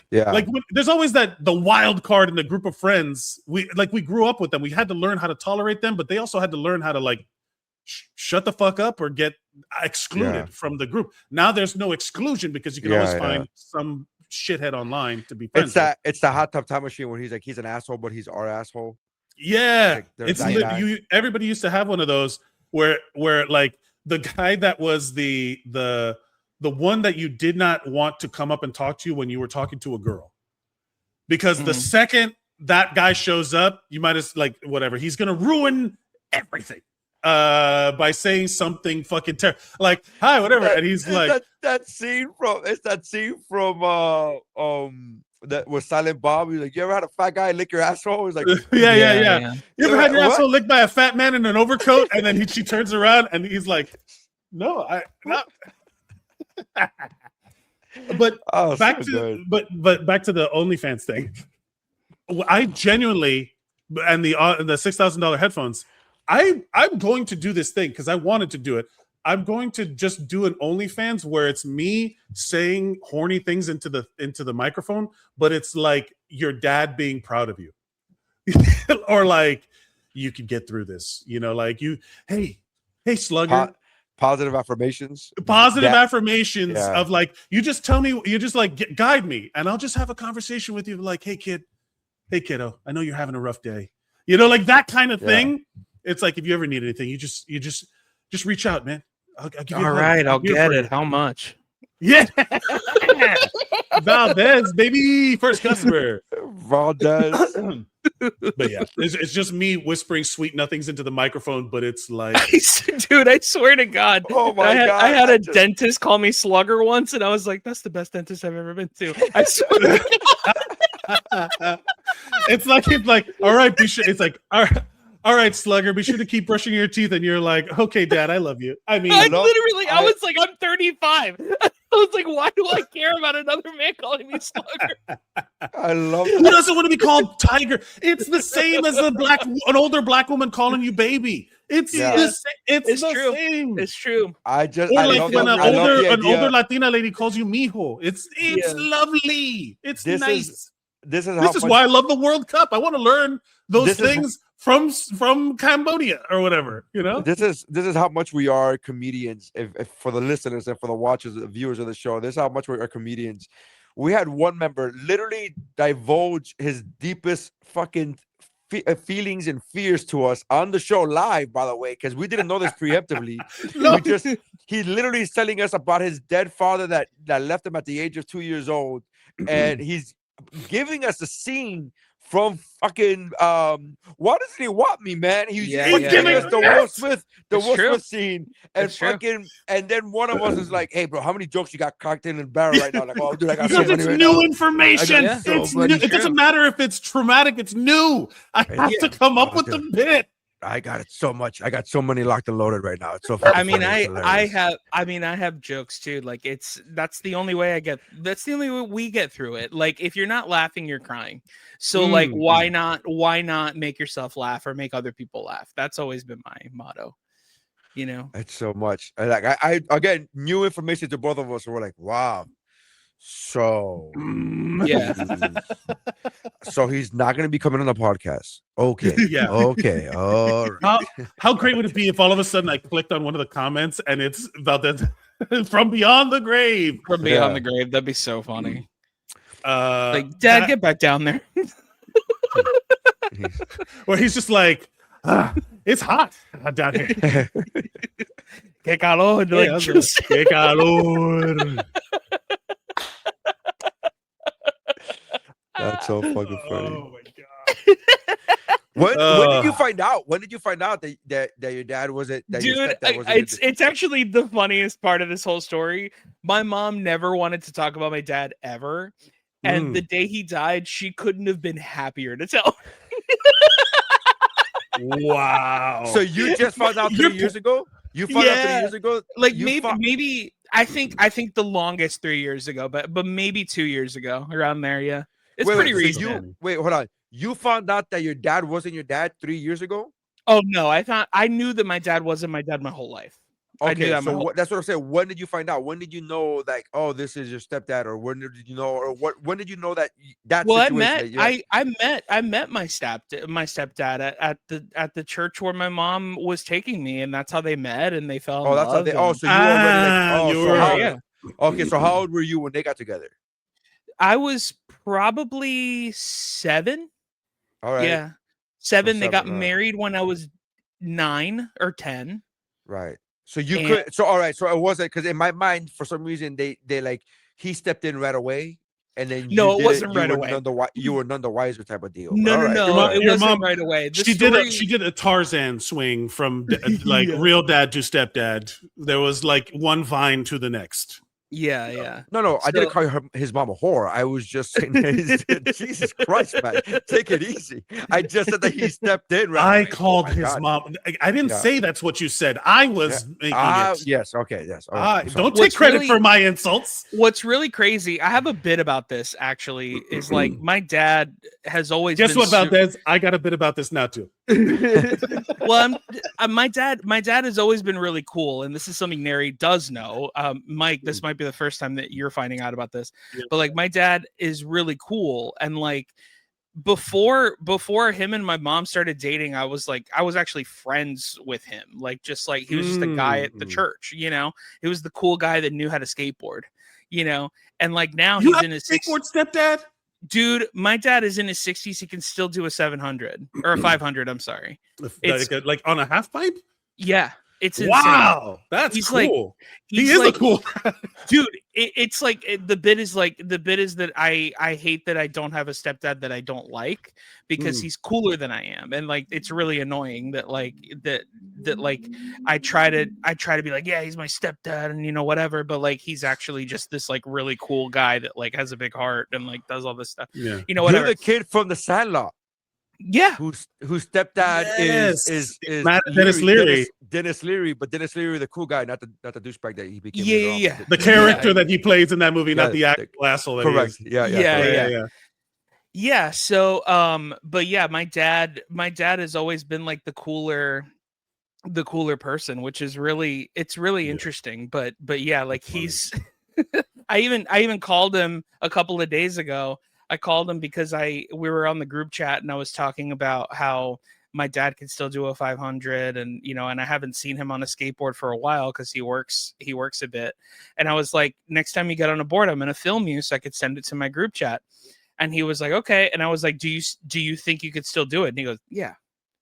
there's always the wild card in the group of friends. We grew up with them. We had to learn how to tolerate them, but they also had to learn how to like shut the fuck up or get excluded from the group. Now there's no exclusion because you can always find some shithead online to be friends with. It's the hot tub time machine where he's like, he's an asshole, but he's our asshole. Yeah, like, everybody used to have one of those where like the guy that was the one that you did not want to come up and talk to you when you were talking to a girl, because the second that guy shows up, you might as like whatever, he's gonna ruin everything by saying something fucking terrible, like hi, whatever, and he's like that scene from that was Silent Bob. He's like, you ever had a fat guy lick your asshole? He's like, yeah. You ever had your asshole licked by a fat man in an overcoat? And then she turns around and he's like, no, not. But back to the OnlyFans thing. I genuinely, and the $6,000 headphones, I'm going to do this thing because I wanted to do it. I'm going to just do an OnlyFans where it's me saying horny things into the microphone, but it's like your dad being proud of you, or like you can get through this, like hey slugger. Positive affirmations. Affirmations of like, you just tell me, you just like guide me, and I'll just have a conversation with you, like, hey kiddo, I know you're having a rough day, like that kind of thing. It's like if you ever need anything, you just reach out, man. I'll give you all right, I'll get it. How much? Yeah. Valdes, baby, first customer. Valdes. But yeah, it's just me whispering sweet nothings into the microphone, but it's like, dude, I swear to God. Oh my God. I had a dentist call me slugger once, and I was like, that's the best dentist I've ever been to. I swear to God. It's like, all right, be sure. It's like, all right, slugger, be sure to keep brushing your teeth. And you're like, okay, dad, I love you. I mean, I was like, I'm 35. I was like, why do I care about another man calling me slugger? I love Who doesn't want to be called tiger? It's the same as an older black woman calling you baby. It's the same. It's true. Or like when an older Latina lady calls you mijo. It's lovely. It's nice. This is why I love the World Cup. I want to learn those things from Cambodia or whatever, This is how much we are comedians. If for the listeners and for the watchers, the viewers of the show, this is how much we are comedians. we had one member literally divulge his deepest fucking feelings and fears to us on the show live, by the way, because we didn't know this preemptively. He literally is telling us about his dead father that left him at the age of 2 years old, and he's giving us a scene from fucking Why Doesn't He Want Me, man? He's giving us the Will Smith scene, and fucking, and then one of us is like, "Hey, bro, how many jokes you got cocked in the barrel right now?" Like, "Oh, dude, I got so many it's new information. It's new. It doesn't matter if it's traumatic. It's new. I have to come up with the bit. I got it so much. I got so many locked and loaded right now. It's so funny. I mean, I have jokes too. Like that's the only way we get through it. Like if you're not laughing, you're crying. So like why not make yourself laugh or make other people laugh? That's always been my motto. You know? It's so much. Like I again, new information to both of us. We're like, wow. So yeah. So he's not going to be coming on the podcast. Okay. Yeah. Okay. All right. How great would it be if all of a sudden I clicked on one of the comments and it's about that from beyond the grave? From beyond the grave. That'd be so funny. Like, Dad, get back down there. Where he's just like, it's hot down here. Que calor. Like, que calor. That's so fucking funny. Oh my god! When did you find out? When did you find out that your dad wasn't? That dude, your stepdad wasn't it's actually the funniest part of this whole story. My mom never wanted to talk about my dad ever, and the day he died, she couldn't have been happier to tell. Wow! So you just found out 3 years ago? You found out 3 years ago? Like maybe I think the longest 3 years ago, but maybe 2 years ago, around there. Yeah. It's pretty recent. Wait, hold on. You found out that your dad wasn't your dad 3 years ago? Oh no, I knew that my dad wasn't my dad my whole life. Okay, so that's what I'm saying. When did you find out? When did you know, like, oh, this is your stepdad, or when did you know, or when did you know that well, situation? I met my stepdad at the church where my mom was taking me, and that's how they met, and they fell in love. So you already like, okay, so how old were you when they got together? I was probably 7. All right. Yeah. 7. They got married when I was 9 or 10. Right. So you could. So all right. So it wasn't, because in my mind, for some reason, they like he stepped in right away, and then it wasn't right away. You were none the wiser type of deal. No, it wasn't right away. She did a Tarzan swing from like real dad to stepdad. There was like one vine to the next. Yeah. No, I didn't call his mom a whore. I was just saying, Jesus Christ, man, take it easy. I just said that he stepped in. Right? I called his mom. I didn't say that's what you said. I was making it. Yes, okay, yes. Don't take credit for my insults. What's really crazy, I have a bit about this, actually, is like my dad has always Guess what about this? I got a bit about this now, too. Well, my dad has always been really cool, and this is something Nery does know. Mike, this might be the first time that you're finding out about this, but like my dad is really cool, and like before him and my mom started dating, I was actually friends with him. Like, just like he was just a guy at the church, you know. He was the cool guy that knew how to skateboard, you know. And like now he's in his skateboard stepdad. Dude, my dad is in his 60s. He can still do a 700 or a 500. I'm sorry. Like on a half pipe? Yeah. It's insane. Wow. That's cool. He is a cool dude. It's like the bit is that I hate that I don't have a stepdad that I don't like, because he's cooler than I am. And like, it's really annoying that like I try to be like, yeah, he's my stepdad and, you know, whatever. But like, he's actually just this like really cool guy that like has a big heart and like does all this stuff. Yeah. You know, whatever. You're the kid from the Sandlot. Yeah, whose stepdad is Dennis Leary. Dennis Leary, but Dennis Leary, the cool guy, not the douchebag that he became. Yeah. The character that he plays in that movie, not the actual asshole. Correct. Yeah. So, but yeah, my dad has always been like the cooler person, which is really interesting. But yeah, like he's. I even called him a couple of days ago. I called him because we were on the group chat, and I was talking about how my dad can still do a 500, and and I haven't seen him on a skateboard for a while because he works a bit. And I was like, next time you get on a board, I'm gonna film you so I could send it to my group chat. And he was like, okay. And I was like, do you think you could still do it? And he goes, yeah.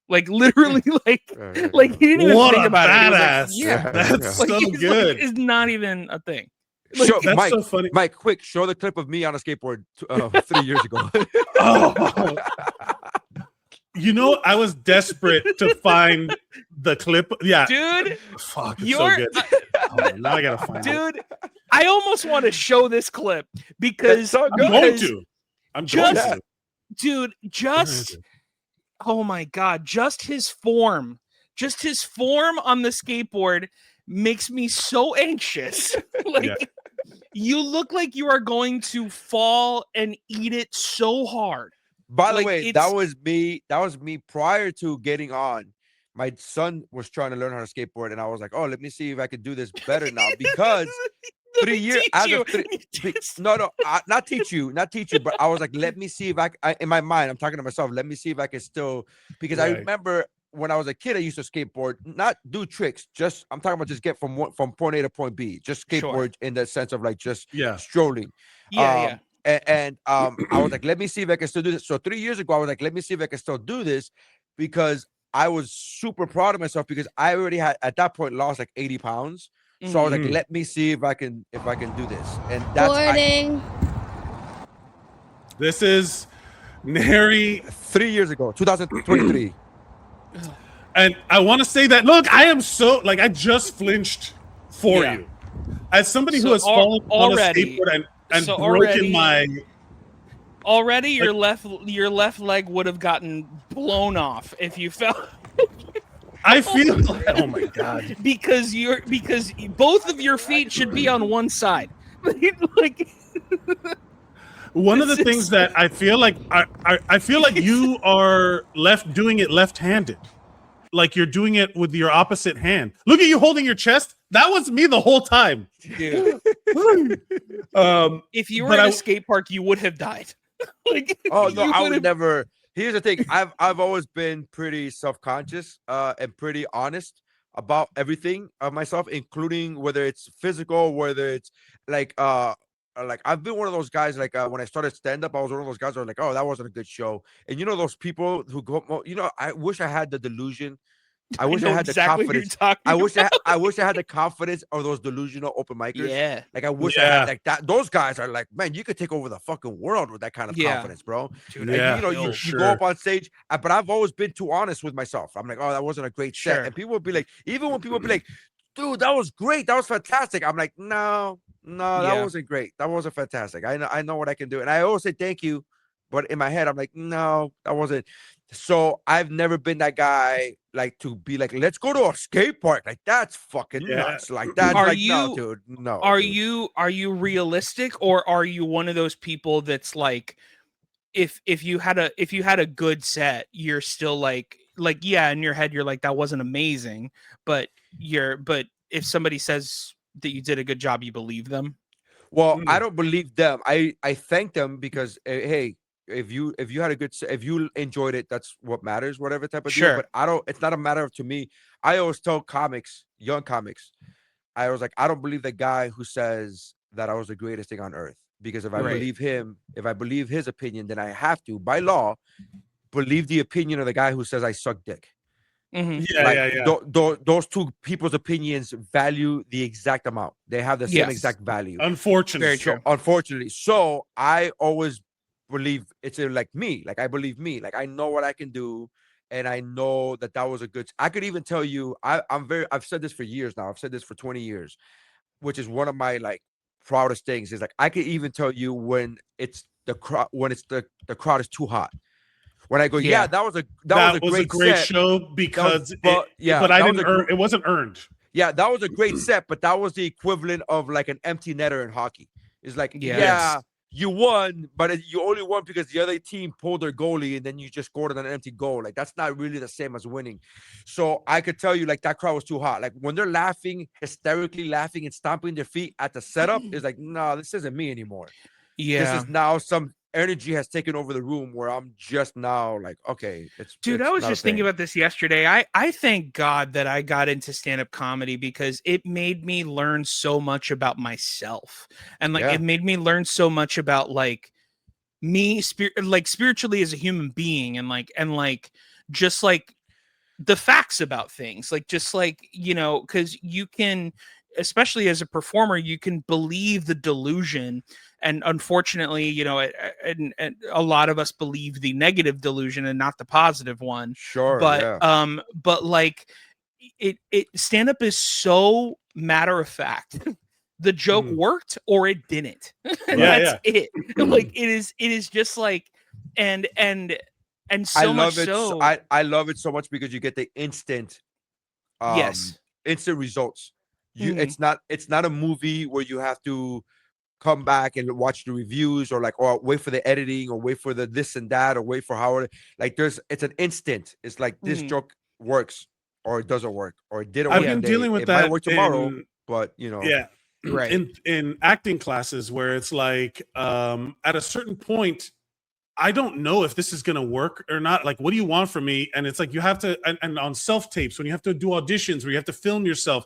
Like literally, like he didn't even think about it. He was like, yeah, that's so good. It's not even a thing. That's Mike, so funny. Mike, quick, show the clip of me on a skateboard 3 years ago. Oh. I was desperate to find the clip. Yeah, dude, fuck, it's so good. Now I gotta find it. Dude, I almost want to show this clip because so I'm going to. Dude, oh my god, just his form on the skateboard makes me so anxious. You look like you are going to fall and eat it so hard. By the way, that was me prior to getting on. My son was trying to learn how to skateboard, and I was like, "Oh, let me see if I can do this better now." Because 3 years, not teach you, but I was like, "Let me see if I in my mind, I'm talking to myself. Let me see if I can still." Because I remember when I was a kid, I used to skateboard, not do tricks. Just I'm talking about just get from point A to point B. Just skateboard in the sense of like just strolling. And I was like, let me see if I can still do this. So 3 years ago, I was like, let me see if I can still do this, because I was super proud of myself because I already had at that point lost like 80 pounds. So I was like, let me see if I can do this. And that's this is Nery 3 years ago, 2023. And I want to say that, look, I am so like I just flinched for you. As somebody who has fallen on a skateboard and broken my your left leg would have gotten blown off if you fell. I feel like, oh my god, because both of your feet should be on one side. Like one of the things that I feel like I feel like you are doing it left-handed, like you're doing it with your opposite hand. Look at you holding your chest. That was me the whole time. Dude. If you were at a skate park, you would have died. Oh no, I would never. Here's the thing. I've always been pretty self-conscious and pretty honest about everything of myself, including whether it's physical, whether it's like I've been one of those guys, like when I started stand-up, I was one of those guys who were like, oh, that wasn't a good show. And those people who go, I wish I had the delusion. I wish I had the confidence. I wish I had the confidence of those delusional open micers. Yeah. Like I wish I had like that. Those guys are like, man, you could take over the fucking world with that kind of confidence, bro. Dude, you go up on stage, but I've always been too honest with myself. I'm like, oh, that wasn't a great set. And people would be like, even when people be like, dude, that was great, that was fantastic. I'm like, no, that wasn't great. That wasn't fantastic. I know what I can do. And I always say thank you. But in my head, I'm like, no, that wasn't. So I've never been that guy, like, to be like, let's go to a skate park. Like, that's fucking nuts. Like, that's no, dude. No. Are you realistic, or are you one of those people that's like, if you had a good set, you're still like in your head, you're like, that wasn't amazing, but if somebody says that you did a good job, you believe them? Well, I don't believe them. I thank them because hey, if you had a good, if you enjoyed it, that's what matters, whatever type of deal. But it's not a matter of, to me, I always tell young comics, I was like, I don't believe the guy who says that I was the greatest thing on earth, because if I believe him, if I believe his opinion, then I have to, by law, believe the opinion of the guy who says I suck dick. Those two people's opinions value the exact amount. They have the same exact value. Unfortunately. So I always believe it's like me. Like I believe me. Like I know what I can do, and I know that was a good. I could even tell you, I've said this for years now. I've said this for 20 years, which is one of my like proudest things. Is like I could even tell you when it's the crowd, the crowd is too hot. When I go, that was a great set. show, because it wasn't earned. Yeah, that was a great set, but that was the equivalent of like an empty netter in hockey. It's like, you won, but you only won because the other team pulled their goalie and then you just scored an empty goal. Like, that's not really the same as winning. So I could tell you, like, that crowd was too hot. Like, when they're laughing, hysterically laughing and stomping their feet at the setup, it's like, no, this isn't me anymore. Yeah. This is now some energy has taken over the room where I'm just now like, okay, Dude, it's I was not a just thinking thing. about this yesterday. I thank God that I got into stand-up comedy because it made me learn so much about myself. And like Yeah. it made me learn so much about like me spiritually as a human being and like just like the facts about things. Like just like, you know, because you can, especially as a performer, you can believe the delusion. And unfortunately, you know, and a lot of us believe the negative delusion and not the positive one. Sure. But Yeah. but like it stand up is so matter of fact. The joke worked or it didn't. And that's it. Like it is just like and I so much love it. so. I love it so much because you get the instant Yes. instant results. Mhm. It's not a movie where you have to come back and watch the reviews or like, or wait for the editing or wait for the this and that or wait for how like it's an instant. It's like this joke works or it doesn't work or it didn't I've work been today. dealing with It might that work tomorrow, but you know. Yeah. Right. In acting classes where it's like at a certain point I don't know if this is going to work or not. Like, what do you want from me? And it's like, you have to, and on self tapes, when you have to do auditions where you have to film yourself.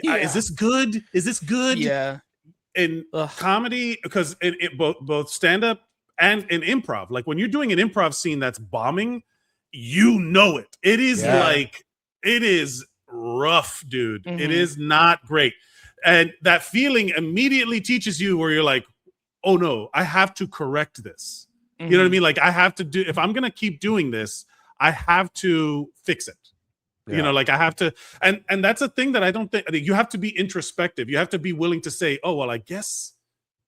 Is this good? Is this good? Yeah. In comedy, because in both stand up and in improv, like when you're doing an improv scene that's bombing, you know it. It is like, it is rough, dude. It is not great. And that feeling immediately teaches you where you're like, oh no, I have to correct this. You know what I mean? Like I have to do, if I'm going to keep doing this, I have to fix it. You know, like I have to, and that's a thing that I don't think, you have to be introspective. You have to be willing to say, oh, well, I guess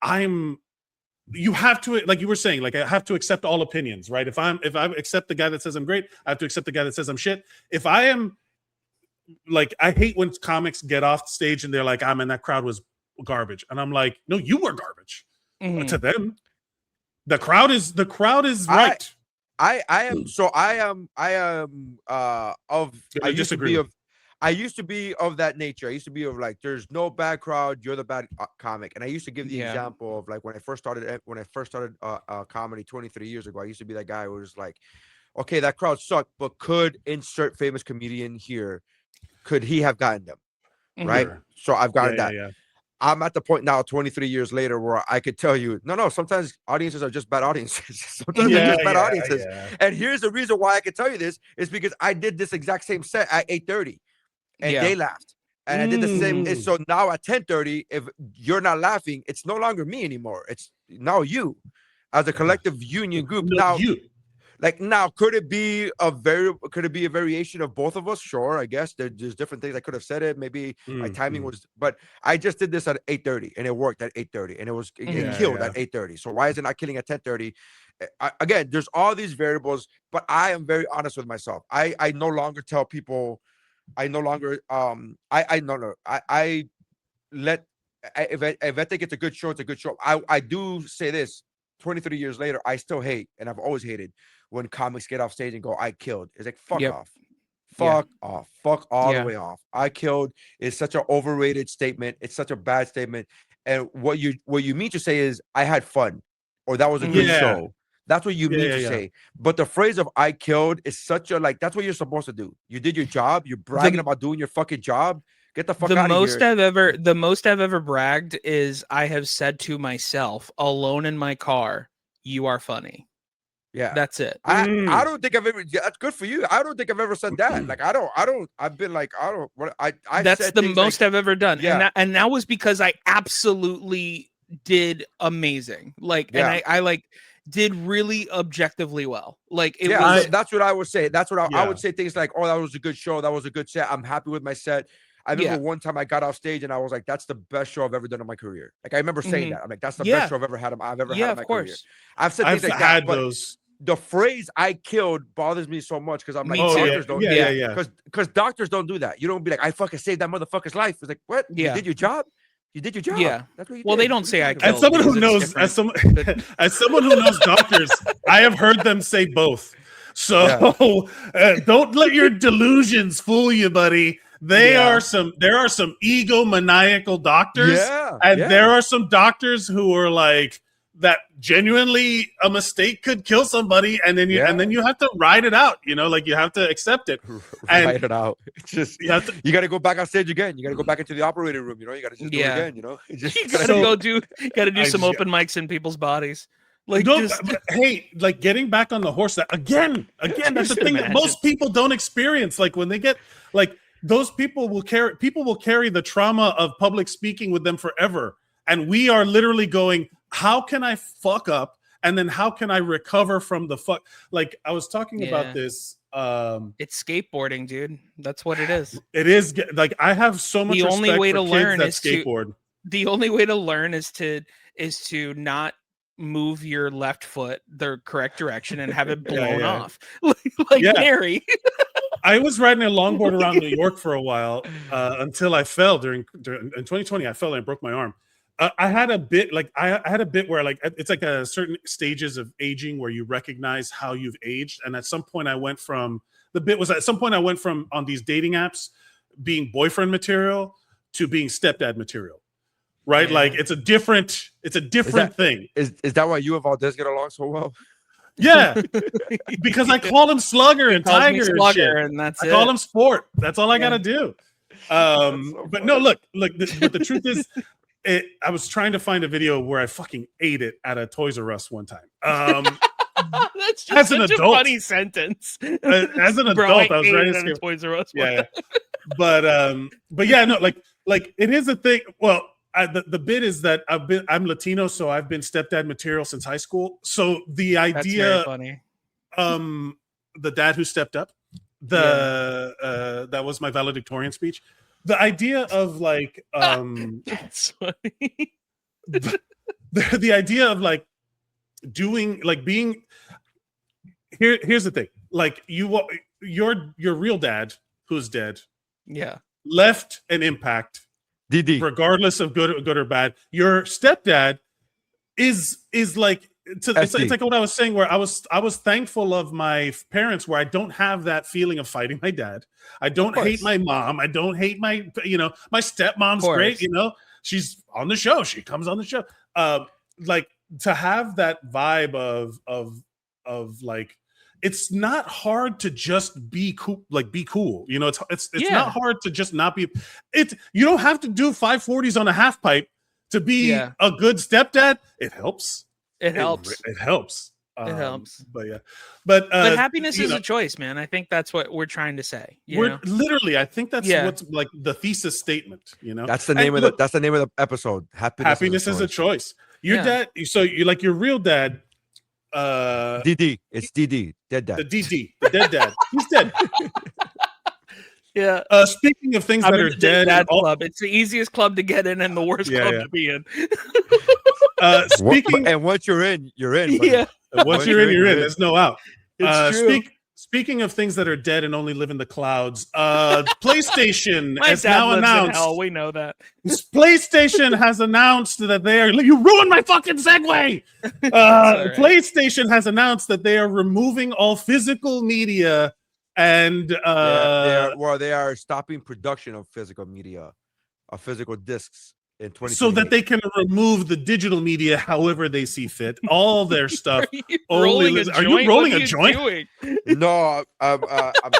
you have to, like you were saying, like I have to accept all opinions, right? If I accept the guy that says I'm great, I have to accept the guy that says I'm shit. If I am like, I hate when comics get off stage and they're like, man, that crowd was garbage. And I'm like, no, you were garbage to them. The crowd is right. I am I used to be of that nature. I used to be of like, there's no bad crowd, you're the bad comic. And I used to give the example of like when I first started comedy 23 years ago. I used to be that guy who was like, okay, that crowd sucked, but could insert famous comedian here, could he have gotten them? Right. So I've gotten that. I'm at the point now, 23 years later, where I could tell you, no, sometimes audiences are just bad audiences. Sometimes they're just bad audiences. And here's the reason why I can tell you this is because I did this exact same set at 8:30 and they laughed. And I did the same. And so now at 10:30, if you're not laughing, it's no longer me anymore. It's now you as a collective union group. Now, could it be a variation of both of us? Sure, I guess there's different things I could have said it. Maybe my timing was, but I just did this at 8:30 and it worked at 8:30 and it killed at 8:30. So why is it not killing at 10:30? Again, there's all these variables, but I am very honest with myself. I no longer tell people. I no longer if I think it's a good show, it's a good show. I do say this. 23 years later, I still hate, and I've always hated when comics get off stage and go, I killed. It's like, fuck off. Fuck off. Fuck all the way off. I killed is such an overrated statement. It's such a bad statement. And what you mean to say is I had fun or that was a good show. That's what you mean to say. But the phrase of I killed is such a like, that's what you're supposed to do. You did your job. You're bragging about doing your fucking job. Get the fuck out of here. The most I've ever bragged is I have said to myself alone in my car, you are funny. Yeah. That's it. I don't think I've ever, that's good for you. I don't think I've ever said that. Like, I've been like, that's the most I've ever done. Yeah. And that was because I absolutely did amazing. Like, and I like did really objectively well. Like it was, that's what I would say. That's what I would say things like, oh, that was a good show. That was a good set. I'm happy with my set. I remember one time I got off stage and I was like, that's the best show I've ever done in my career. Like I remember saying that. I'm like, that's the best show I've ever had in my career. I've said things like that. But the phrase I killed bothers me so much because I'm like, doctors don't do that. Because doctors don't do that. You don't be like, I fucking saved that motherfucker's life. It's like, what? You did your job? You did your job. Yeah. That's what you did. They don't say I killed. As someone who knows, as someone who knows doctors, I have heard them say both. So don't let your delusions fool you, buddy. There are some egomaniacal doctors, and there are some doctors who are like that genuinely a mistake could kill somebody, and then you have to ride it out. You know, like you have to accept it. Ride it out. It's just You have to, you got to go back on stage again. You got to go back into the operating room. You know, you got to just do it Yeah. again. You know, just You gotta gotta do some open mics in people's bodies. Like, no, just, hey, like getting back on the horse that again. That's the thing that most people don't experience. Like when they get like those people will carry the trauma of public speaking with them forever. And we are literally going, how can I fuck up? And then how can I recover from the fuck? Like I was talking about this. It's skateboarding, dude. That's what it is. It is like I have so much. The only way to learn is skateboard. The only way to learn is to not move your left foot the correct direction and have it blown off, like Nery. I was riding a longboard around New York for a while until I fell during in 2020. I fell and I broke my arm. I had a bit where like it's like a certain stages of aging where you recognize how you've aged, and at some point I went from on these dating apps being boyfriend material to being stepdad material, right? Like it's a different thing. Is that why you and Valdes get along so well? Yeah, because I call him Slugger and Tiger and shit. And that's I call him Sport. That's all I gotta do. But no, look. But the truth is, I was trying to find a video where I fucking ate it at a Toys R Us one time. That's just such a funny sentence. As an adult, I was trying to at Toys R Us. Yeah. But yeah, no, like it is a thing. Well, the bit is that I'm Latino, so I've been stepdad material since high school. So the idea, that's very funny. The dad who stepped up, that was my valedictorian speech. The idea of like, that's funny. the idea of like doing like being here's the thing, like your real dad who's dead, left an impact. DD. Regardless of good or bad, your stepdad is like it's like what I was saying, where I was thankful of my parents, where I don't have that feeling of fighting my dad. I don't hate my mom. I don't hate my my stepmom's great. She's on the show. She comes on the show. Like to have that vibe of like, it's not hard to just be cool, like be cool. It's not hard to just not be. You don't have to do 540s on a half pipe to be a good stepdad. It helps. It helps. It helps. It helps. But yeah, but happiness is a choice, man. I think that's what we're trying to say. Literally, I think that's what's like the thesis statement. That's the name of the episode. Happiness is a choice. Your dad. So you like your real dad. DD. It's DD. Dead dad. The DD. The dead dad. He's dead. Yeah. Speaking of things that are dead, club. It's the easiest club to get in and the worst club to be in. And once you're in, you're in. Yeah. Once you're in, you're in. There's no out. It's true. Speaking of things that are dead and only live in the clouds, PlayStation has now lives announced. In hell. We know that. PlayStation has announced that they are. You ruined my fucking segue. PlayStation has announced that they are removing all physical media, and they are stopping production of physical media, of physical discs. In so that they can remove the digital media however they see fit. All their stuff. Are you rolling a joint? No, I'm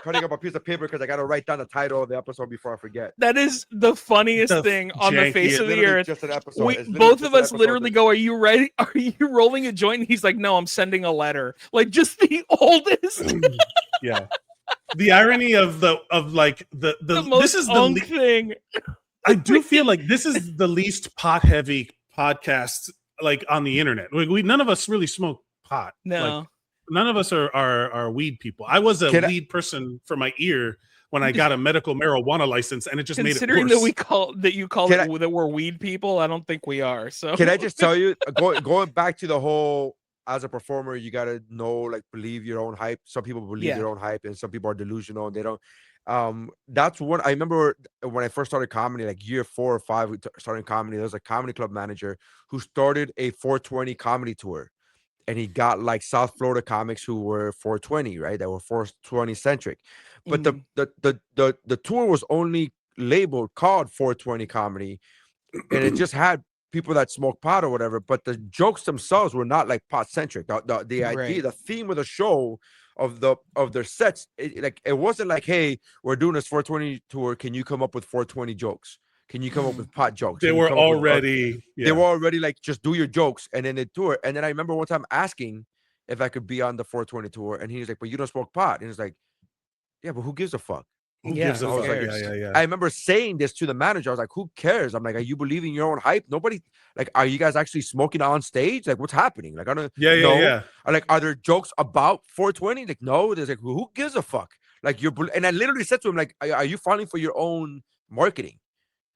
cutting up a piece of paper because I got to write down the title of the episode before I forget. That is the funniest thing on the face of the earth. Just an episode. Both of us literally go, "Are you ready? Are you rolling a joint?" And he's like, "No, I'm sending a letter." Like just the oldest. Yeah. The irony of the most this is the thing. I do feel like this is the least pot heavy podcast like on the internet. We none of us really smoke pot. No, like, none of us are weed people. I was a weed person for my ear when I got a medical marijuana license, and it just made it worse. Considering that we're weed people, I don't think we are. So can I just tell you, going back to the whole, as a performer, you gotta know, like, believe your own hype. Some people believe their own hype, and some people are delusional. They don't. That's what I remember when I first started comedy, like year 4 or 5, starting comedy. There was a comedy club manager who started a 420 comedy tour, and he got like South Florida comics who were 420, right? That were 420 centric, but the tour was only labeled called 420 comedy, and it just had people that smoke pot or whatever, but the jokes themselves were not like pot centric. The idea, Right. the theme of the show of their sets, it wasn't like, hey, we're doing this 420 tour. Can you come up with 420 jokes? Can you come up with pot jokes? They Can you were come up with, already they were already like, just do your jokes, and then they tour. And then I remember one time asking if I could be on the 420 tour, and he was like, but you don't smoke pot. And he's like, yeah, but who gives a fuck? Who Yeah, gives a who fuck? cares? Yeah. I remember saying this to the manager. I was like, who cares? I'm like, are you believing your own hype? Nobody, like, are you guys actually smoking on stage? Like, what's happening? Like, I don't know. Yeah. Or like, are there jokes about 420? Like, no. There's like, who gives a fuck? Like, and I literally said to him, like, are you falling for your own marketing?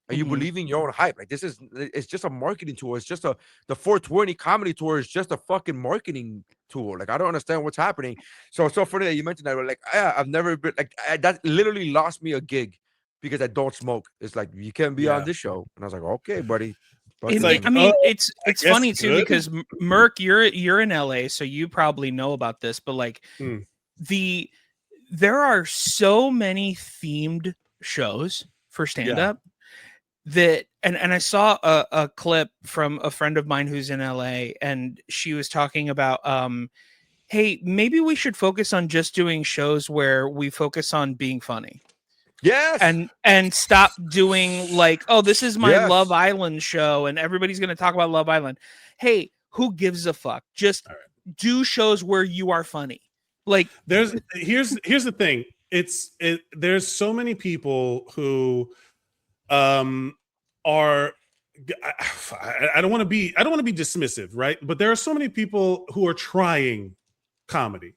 Are you believing your own hype? Like, it's just a marketing tool. It's just the 420 comedy tour is just a fucking marketing tool. Like, I don't understand what's happening. So funny that you mentioned that. Like, I've never been like, that literally lost me a gig because I don't smoke. It's like, you can't be on this show. And I was like, okay, buddy. But It's like, I mean, oh, it's guess funny too, good. because Merc, you're in LA, so you probably know about this, but like there are so many themed shows for stand-up that, and I saw a clip from a friend of mine who's in LA, and she was talking about hey, maybe we should focus on just doing shows where we focus on being funny. Yes. And stop doing like, oh, this is my Yes. Love Island show and everybody's going to talk about Love Island. Hey, who gives a fuck? Just do shows where you are funny. Like, here's the thing. There's so many people who are, I don't want to be dismissive, right? But there are so many people who are trying comedy.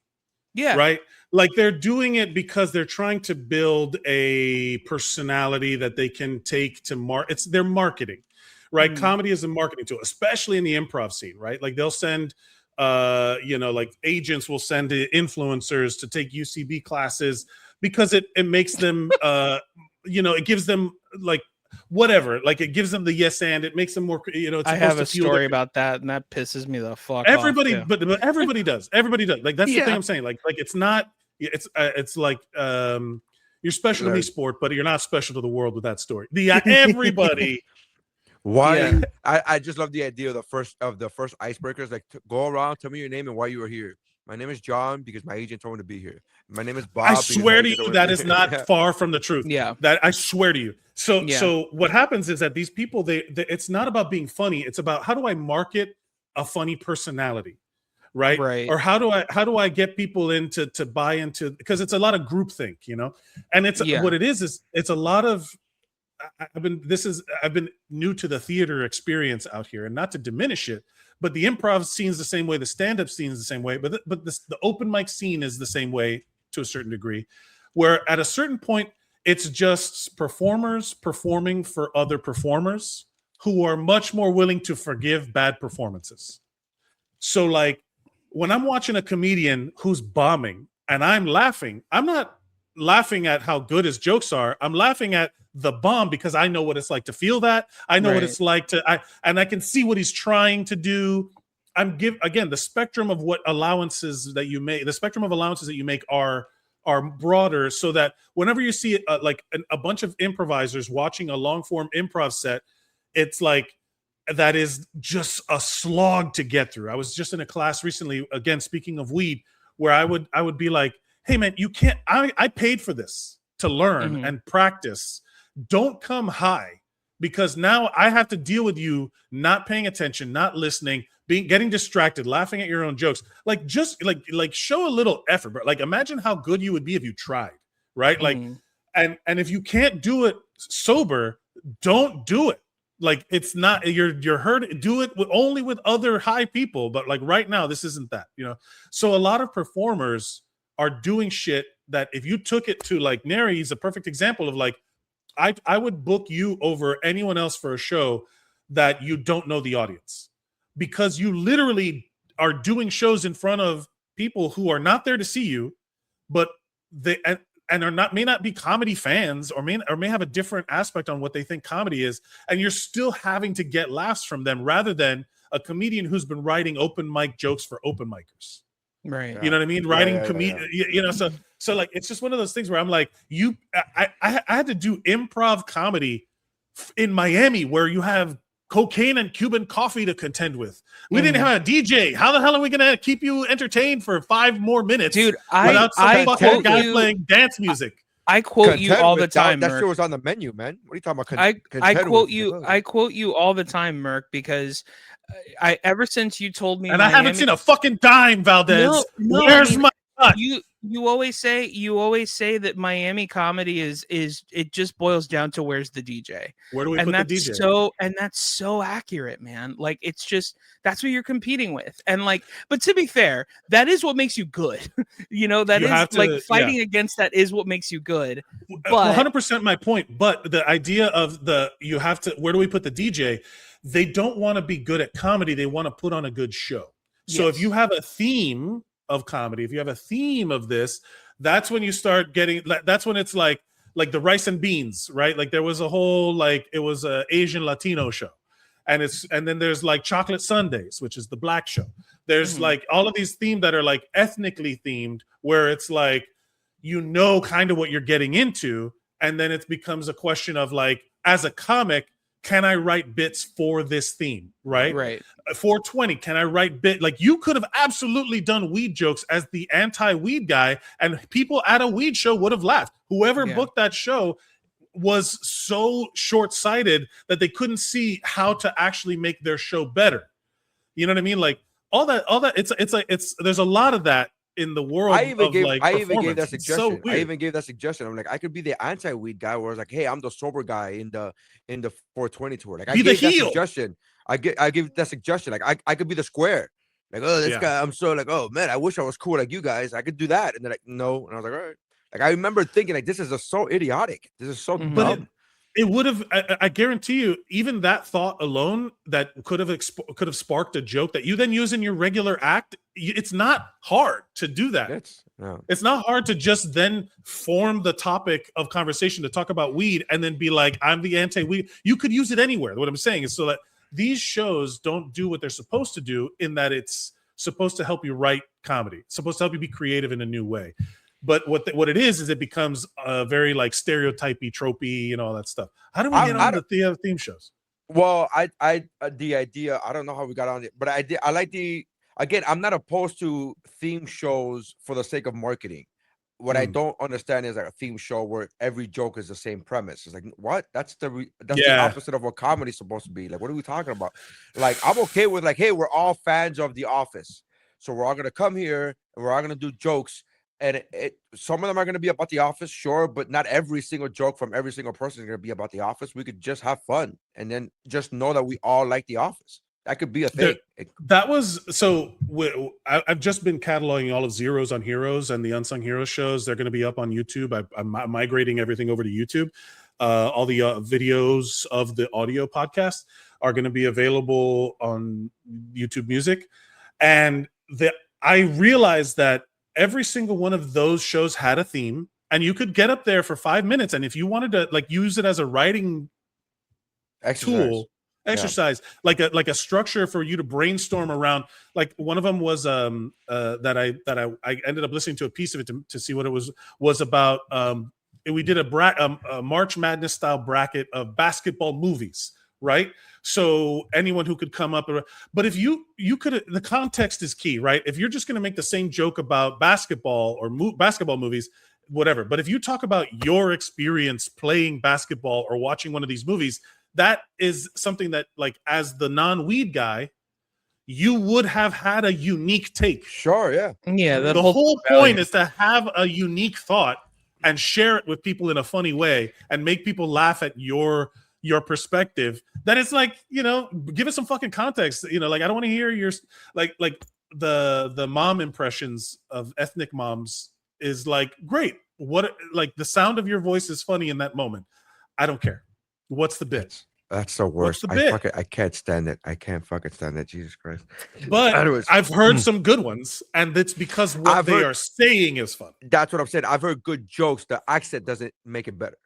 yeah. Right? Like, they're doing it because they're trying to build a personality that they can take to it's their marketing, right? Comedy is a marketing tool, especially in the improv scene, right? Like, they'll send like agents will send influencers to take UCB classes because it makes them it gives them like whatever, like it gives them the yes and it makes them more, it's I have a story about that, and that pisses me the fuck off. But everybody does. Like, that's the thing I'm saying. Like it's not. It's like you're special to me, sport, but you're not special to the world with that story. Everybody. Why? Yeah. I just love the idea of the first icebreakers. Like, go around, tell me your name and why you were here. My name is John because my agent told me to be here. My name is Bob. I swear to you, that is not far from the truth. Yeah. That I swear to you. So what happens is that these people, they it's not about being funny. It's about, how do I market a funny personality, right? Or how do I get people to buy into, because it's a lot of groupthink, and it's what it is it's a lot of. I've been new to the theater experience out here, and not to diminish it, but the improv scene's the same way, the stand-up scene is the same way, but the open mic scene is the same way to a certain degree, where at a certain point it's just performers performing for other performers who are much more willing to forgive bad performances. So, like, when I'm watching a comedian who's bombing and I'm laughing, I'm not laughing at how good his jokes are. I'm laughing at the bomb because I know what it's like to feel that. I know what it's like and I can see what he's trying to do. Again, the spectrum of allowances that you make are broader, so that whenever you see like a bunch of improvisers watching a long form improv set, it's like, that is just a slog to get through. I was just in a class recently, again, speaking of weed, where I would be like, hey man, you can't, I paid for this to learn and practice. Don't come high, because now I have to deal with you not paying attention, not listening, getting distracted, laughing at your own jokes. Like, just like show a little effort, but like, imagine how good you would be if you tried, right? Like, and if you can't do it sober, don't do it. Like, it's not, you're hurt. Do it only with other high people. But like right now, this isn't that, So a lot of performers are doing shit that if you took it to, like, Nery, he's a perfect example of, like, I would book you over anyone else for a show that you don't know the audience, because you literally are doing shows in front of people who are not there to see you, but they and may not be comedy fans, or may have a different aspect on what they think comedy is, and you're still having to get laughs from them, rather than a comedian who's been writing open mic jokes for open micers. Right. You know what I mean? Writing comedian, so like, it's just one of those things where I'm like, I had to do improv comedy in Miami, where you have cocaine and Cuban coffee to contend with. We didn't have a DJ. How the hell are we gonna keep you entertained for 5 more minutes, Dude, without some I fucking quote guy you- playing dance music? I quote you all the time, That Merc. shit was on the menu, man. What are you talking about? I quote you. I quote you all the time, Merc, because I ever since you told me, And I haven't seen a fucking dime, Valdez. Where's my cut? You always say that Miami comedy is it just boils down to where's the DJ. Where do we put the DJ? That's so accurate, man. Like it's just that's what you're competing with. And like, but to be fair, that is what makes you good. You know, that You is have to- like fighting against that is what makes you good. But 100% my point. But the idea of you have to, where do we put the DJ? They don't want to be good at comedy. They want to put on a good show. So if you have a theme of comedy, if you have a theme of this, that's when you start getting, that's when it's like the rice and beans, right? Like there was a whole, like it was a Asian Latino show. And then there's like Chocolate Sundays, which is the black show. There's like all of these themes that are like ethnically themed, where it's like, you know, kind of what you're getting into. And then it becomes a question of like, as a comic, can I write bits for this theme? Right. 420. Can I write like you could have absolutely done weed jokes as the anti-weed guy, and people at a weed show would have laughed. Whoever booked that show was so short-sighted that they couldn't see how to actually make their show better. You know what I mean? Like all that. It's there's a lot of that in the world. I even gave that It's suggestion. so weird. I even gave that suggestion. I'm like, I could be the anti-weed guy, where I was like, hey, I'm the sober guy in the 420 tour. Like, I Be the gave that heel. suggestion. I give that suggestion. Like, I could be the square. Like, oh, this guy. I'm so like, oh man, I wish I was cool like you guys. I could do that. And they're like, no. And I was like, all right. Like, I remember thinking like, this is so idiotic. This is so dumb. It would have. I guarantee you, even that thought alone, that could have sparked a joke that you then use in your regular act. It's not hard to do that. It's not hard to just then form the topic of conversation to talk about weed, and then be like, "I'm the anti-weed." You could use it anywhere. What I'm saying is, so that these shows don't do what they're supposed to do, in that it's supposed to help you write comedy. It's supposed to help you be creative in a new way. But what it is it becomes very like stereotypy, tropey, and all that stuff. How do we get on the theme shows? Well, the idea, I don't know how we got on it, but I like again, I'm not opposed to theme shows for the sake of marketing. What I don't understand is like a theme show where every joke is the same premise. It's like, what? That's the opposite of what comedy is supposed to be. Like, what are we talking about? Like, I'm okay with like, hey, we're all fans of The Office, so we're all gonna come here and we're all gonna do jokes. And some of them are going to be about The Office, sure, but not every single joke from every single person is going to be about The Office. We could just have fun and then just know that we all like The Office. That could be a thing. That was so. I've just been cataloging all of Zeros on Heroes and the Unsung Heroes shows. They're going to be up on YouTube. I'm migrating everything over to YouTube. All the videos of the audio podcast are going to be available on YouTube Music, and I realized that every single one of those shows had a theme, and you could get up there for 5 minutes. And if you wanted to like use it as a writing exercise, like a structure for you to brainstorm around. Like one of them was that I ended up listening to a piece of it to see what it was about. We did a March Madness style bracket of basketball movies. Right. So anyone who could come up, but if you could, the context is key, right? If you're just going to make the same joke about basketball or basketball movies, whatever. But if you talk about your experience playing basketball or watching one of these movies, that is something that, like, as the non-weed guy, you would have had a unique take. Sure. Yeah. Yeah. The whole point is to have a unique thought and share it with people in a funny way and make people laugh at your perspective. That it's like, you know, give us some fucking context. You know, like, I don't want to hear your like the mom impressions of ethnic moms is like, great. What, like, the sound of your voice is funny in that moment. I don't care. What's the bit? That's the worst. I can't stand it. I can't fucking stand it. Jesus Christ. But anyways, I've heard some good ones, and it's because what they are saying is fun. That's what I'm saying. I've heard good jokes. The accent doesn't make it better.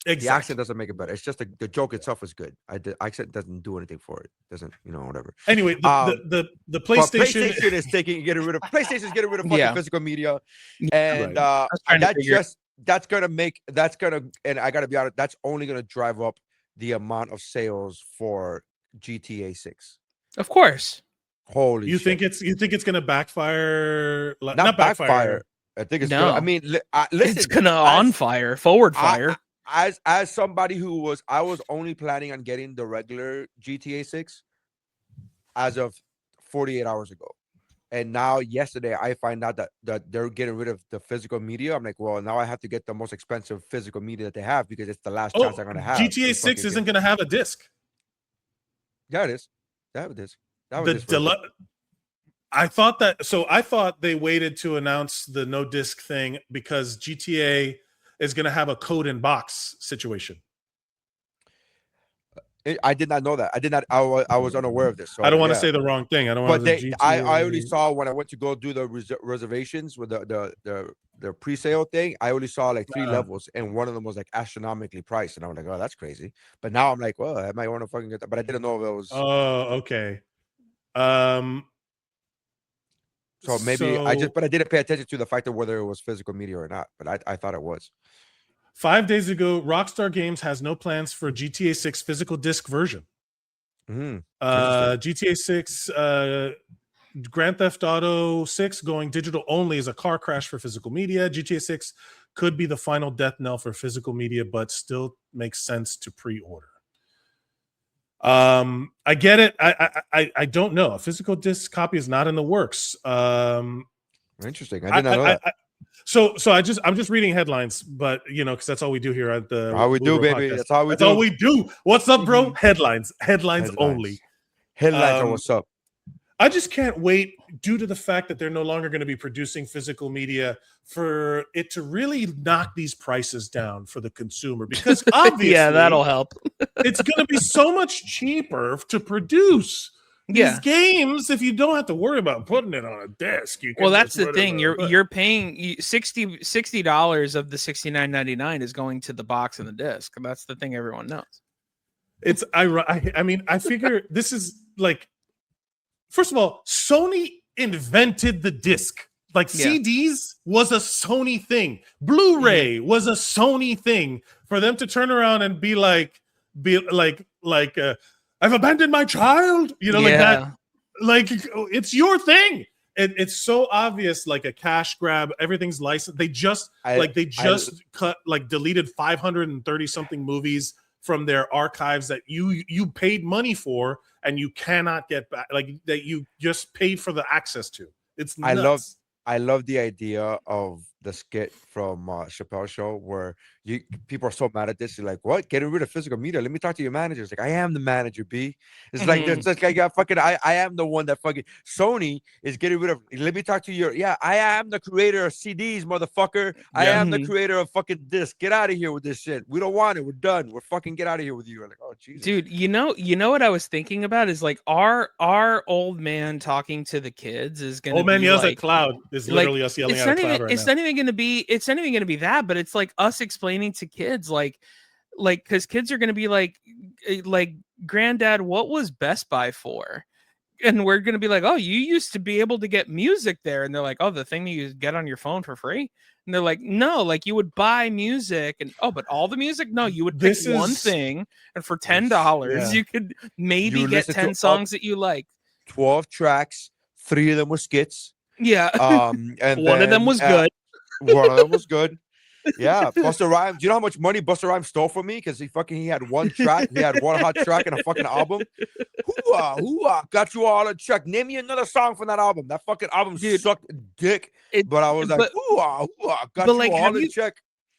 Exactly. The accent doesn't make it better. It's just the joke itself is good. The accent doesn't do anything for it. Doesn't, you know, whatever. Anyway, the PlayStation is getting rid of fucking physical media, and right. that's gonna, and I gotta be honest, that's only gonna drive up the amount of sales for GTA 6. Of course. Holy You shit. think it's gonna backfire? Not backfire. I think it's gonna. I No. mean, listen. It's gonna on fire, forward I- fire. as somebody I was only planning on getting the regular GTA 6 as of 48 hours ago. And now yesterday I find out that they're getting rid of the physical media. I'm like, well, now I have to get the most expensive physical media that they have because it's the last chance I'm gonna have. GTA 6 isn't gonna have a disc. Yeah, it is. That it is. I thought they waited to announce the no disc thing because GTA is going to have a code in box situation. I did not know that. I was unaware of this. So, I don't want to say the wrong thing. I don't want to. I only saw when I went to go do the reservations with the pre-sale thing. I only saw like 3 levels, and one of them was like astronomically priced, and I was like, oh, that's crazy. But now I'm like, well, I might want to fucking get that. But I didn't know if it was. Oh, okay. So maybe but I didn't pay attention to the fact of whether it was physical media or not. But I thought it was. 5 days ago, Rockstar Games has no plans for GTA 6 physical disc version. GTA 6, Grand Theft Auto 6 going digital only is a car crash for physical media. GTA 6 could be the final death knell for physical media, but still makes sense to pre-order. I get it. I don't know. A physical disc copy is not in the works. Interesting. I did not know that. So I'm just reading headlines, but because that's all we do here at the how we do, baby. Podcast. That's how we do. All we do. What's up, bro? Headlines only. Headlines are what's up. I just can't wait, due to the fact that they're no longer going to be producing physical media, for it to really knock these prices down for the consumer. Because obviously, yeah, that'll help. It's going to be so much cheaper to produce these games if you don't have to worry about putting it on a disc. Well, that's the thing. You're paying $60 of the $69.99 is going to the box and the disc. That's the thing everyone knows. It's I mean, I figure this is like, first of all, Sony invented the disc. Like CDs was a Sony thing. Blu-ray was a Sony thing. For them to turn around and be like I've abandoned my child, like that. Like, it's your thing. It's so obvious, like a cash grab. Everything's licensed. They just deleted 530 something movies from their archives that you paid money for and you cannot get back. Like, that you just paid for the access to. It's nuts. I love the idea of the skit from Chappelle's show where people are so mad at this. You're like, what? Getting rid of physical media? Let me talk to your manager. It's like, I am the manager, B. It's like this guy got fucking. I am the one that fucking Sony is getting rid of. Let me talk to your. Yeah, I am the creator of CDs, motherfucker. I am the creator of fucking disc. Get out of here with this shit. We don't want it. We're done. We're fucking get out of here with you. I'm like, oh Jesus, dude. You know what I was thinking about is like our old man talking to the kids is gonna. Old man be yells like, at cloud. Is literally us yelling at a cloud right it's now. not even gonna be. It's not even gonna be that, but it's like us explaining to kids, like because kids are gonna be like, Granddad, what was Best Buy for? And we're gonna be like, oh, you used to be able to get music there, and they're like, oh, the thing that you get on your phone for free. And they're like, no, like you would buy music, and but all the music, no, you would pick one thing, and for $10, you could maybe get 10 songs that you like. 12 tracks, 3 of them were skits. Yeah, and one of them was good. One of them was good. Yeah, Busta Rhymes. Do you know how much money Busta Rhymes stole from me? Because he had one track, he had one hot track and a fucking album. Hoo-ah, got you all a check. Name me another song from that album. That fucking album sucked dick. But I was like, hoo-ah, got you all a check.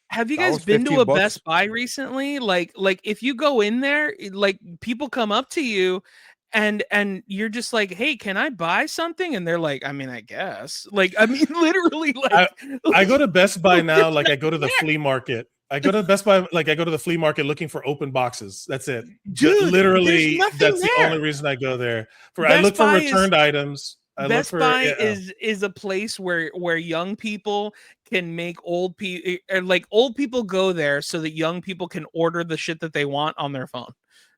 Have you guys been to a Best Buy recently? Like if you go in there, like people come up to you and you're just like, hey, can I buy something? And they're like, I mean, I guess. Like, I mean, literally, like I go to Best Buy now, like I go to the flea market. I go to Best Buy, like I go to the flea market looking for open boxes. That's it. Dude, literally, that's the only reason I go there. I look for returned items. Best Buy is a place where young people can make old people, like old people go there so that young people can order the shit that they want on their phone.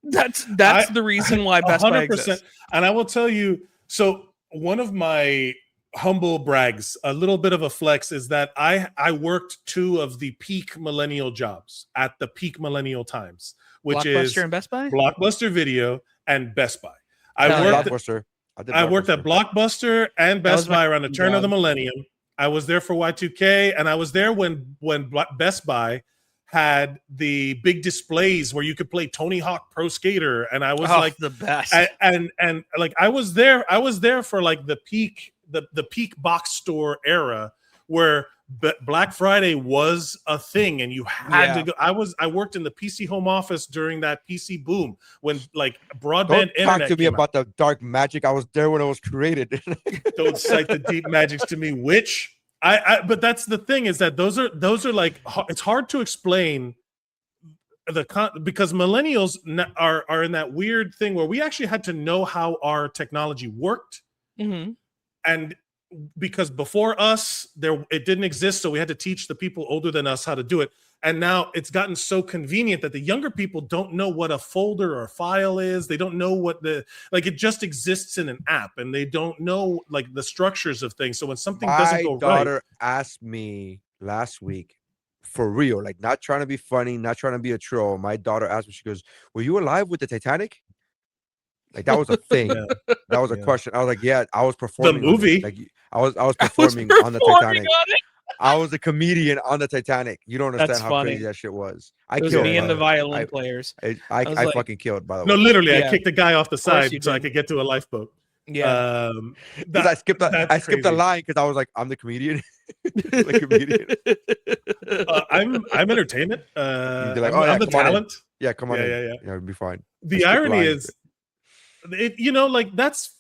That's the reason why Best Buy exists. And I will tell you, so one of my humble brags, a little bit of a flex, is that I worked 2 of the peak millennial jobs at the peak millennial times, which is Blockbuster and Best Buy, Blockbuster Video and Best Buy. Hell I yeah. worked. Blockbuster. I worked at Blockbuster and That was Best my Buy around the turn of the job. millennium. I was there for Y2K, and I was there when Best Buy had the big displays where you could play Tony Hawk Pro Skater, and I was like the best. and like I was there for like the peak box store era where Black Friday was a thing, and you had to go. I worked in the PC home office during that PC boom when like broadband Don't internet talk to me came about the dark magic. I was there when it was created. Don't cite the deep magics to me, which but that's the thing, is that those are like, it's hard to explain because millennials are in that weird thing where we actually had to know how our technology worked. Mm-hmm. And because before us it didn't exist, so we had to teach the people older than us how to do it. And now it's gotten so convenient that the younger people don't know what a folder or a file is. They don't know what it just exists in an app, and they don't know like the structures of things. So when something doesn't go right, my daughter asked me last week, for real, like not trying to be funny, not trying to be a troll. My daughter asked me, she goes, "Were you alive with the Titanic?" Like that was a thing. Yeah. That was a question. I was like, "Yeah, I was performing." The movie. Like I was performing on the Titanic. I was a comedian on the Titanic. You don't understand That's how funny. crazy that shit was. It was killed, me and the by the way. violin players. I like- fucking killed, by the way. No, literally, Yeah. I kicked the guy off the Of course side you so I did. could get to a lifeboat. Yeah. Because I skipped that's the crazy. line because I was like, I'm the comedian. The comedian. I'm entertainment. They're like, I'm, "Oh, yeah, I'm the come on in." talent. Yeah, come on Yeah, in. yeah, yeah. Yeah, it'll be fine. The Skip the irony line. is, like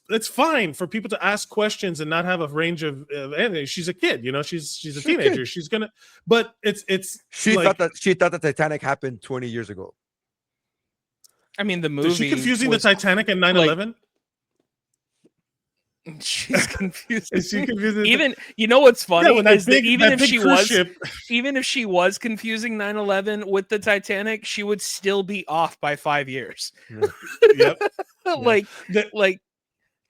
it's fine for people to ask questions and not have a range of anything. She's a kid, she's a teenager. kid. She's gonna, but it's She like, thought the Titanic happened 20 years ago. I mean, the movie. is she confusing the was- Titanic and 9/11? She's confused. Is she confusing? Even what's funny when that is big- that even that if big she cruise was ship- even if she was confusing 9/11 with the Titanic, she would still be off by 5 years. Yep. like The- like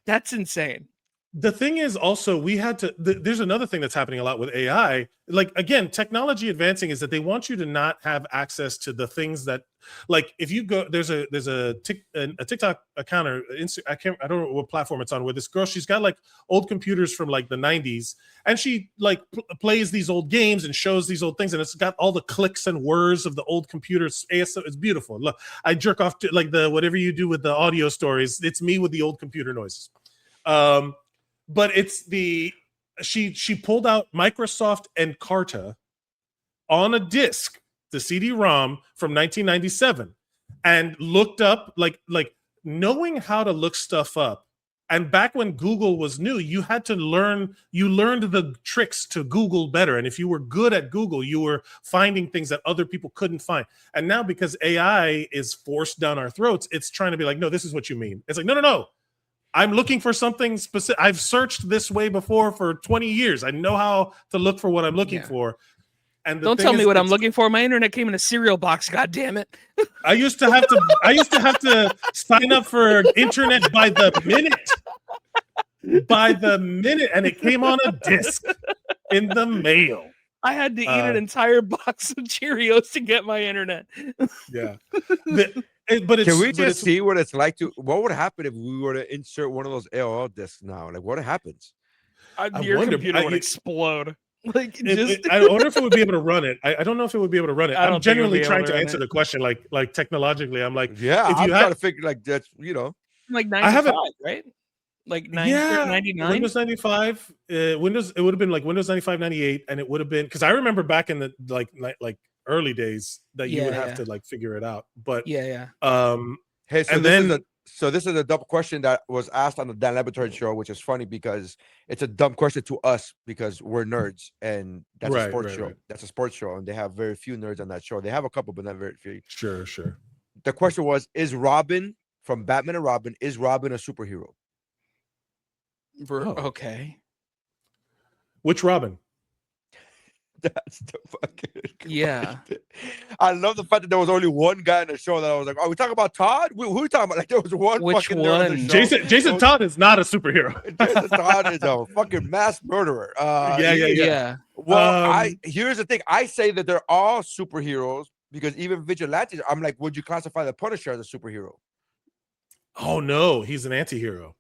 that's insane. The thing is also we had to there's another thing that's happening a lot with AI. Like, again, technology advancing is that they want you to not have access to the things that, like, if you go, there's a TikTok account or I don't know what platform it's on, where this girl, she's got like old computers from like the 90s, and she like plays these old games and shows these old things, and it's got all the clicks and whirs of the old computers. It's beautiful. Look, I jerk off to like the whatever you do with the audio stories. It's me with the old computer noises. But it's she pulled out Microsoft Encarta on a disc, the CD-ROM from 1997, and looked up like knowing how to look stuff up. And back when Google was new, you learned the tricks to Google better. And if you were good at Google, you were finding things that other people couldn't find. And now, because AI is forced down our throats, it's trying to be like, no, this is what you mean. It's like, no. I'm looking for something specific. I've searched this way before for 20 years. I know how to look for what I'm looking for. And don't tell me what I'm looking for. My internet came in a cereal box. God damn it! I used to have to sign up for internet by the minute, and it came on a disc in the mail. I had to eat an entire box of Cheerios to get my internet. Yeah. But can we just see what it's like what would happen if we were to insert one of those AOL discs now? Like, what happens? Your computer would explode. Like, I wonder if it would be able to run it. I don't know if it would be able to run it. I'm genuinely trying to answer the question, like technologically. I'm like, yeah, if I'm you trying to figure like that's like 95, right? Like 99. Windows 95. Windows. It would have been like Windows 95, 98, and it would have been, because I remember back in the like early days that you would have to like figure it out. But yeah. Hey, so this is a dumb question that was asked on the Dan Laboratory show, which is funny because it's a dumb question to us because we're nerds, and that's a sports show. Right. That's a sports show, and they have very few nerds on that show. They have a couple, but not very few. Sure. The question was: is Robin from Batman and Robin? Is Robin a superhero? Okay. Which Robin? That's the fucking yeah. I love the fact that there was only one guy in the show that I was like, "Are we talking about Todd? Who are we talking about?" Like, there was one. Which fucking one? On the show. Jason Todd is not a superhero. Jason Todd is a fucking mass murderer. Yeah. Well, here's the thing. I say that they're all superheroes because even vigilantes. I'm like, would you classify the Punisher as a superhero? Oh no, he's an anti-hero.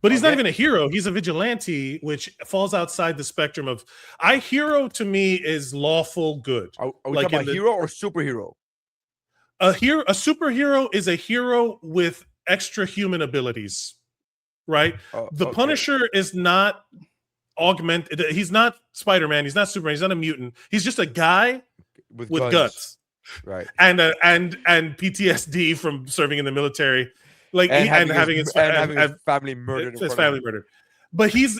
But he's not even a hero. He's a vigilante, which falls outside the spectrum of. Hero to me is lawful good. Are we talking about hero or superhero? A superhero is a hero with extra human abilities, right? The Punisher is not augmented. He's not Spider-Man. He's not Superman. He's not a mutant. He's just a guy with guts, right? And PTSD from serving in the military. Like having his family murdered. His family murdered. But he's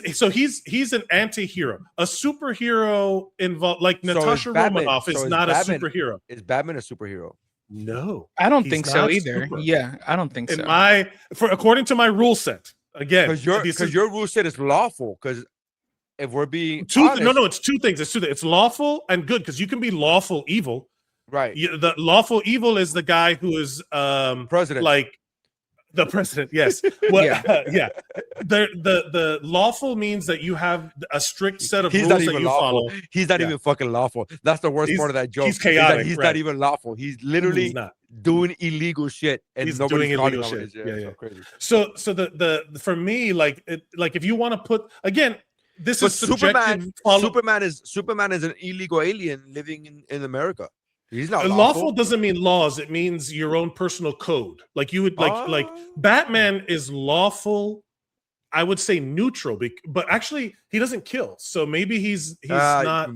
an anti-hero. A superhero involved, like Natasha Romanoff is not a superhero. Is Batman a superhero? No, I don't think so either. Yeah, I don't think so. According to my rule set, again, because your rule set is lawful. Because if we're being honest, it's two things. It's lawful and good, because you can be lawful evil. Right. The lawful evil is the guy who is president. Like the president, yes. Well, yeah. The lawful means that you have a strict set of rules that you follow. He's not even fucking lawful. That's the worst part of that joke. He's chaotic. He's not even lawful. He's literally doing illegal shit, and he's doing illegal shit. Yeah. So the for me, like if you want to put again, this is Superman. Superman is an illegal alien living in America. He's not lawful. Doesn't mean laws. It means your own personal code. Like you would like Batman is lawful. I would say neutral, but actually he doesn't kill. So maybe he's not.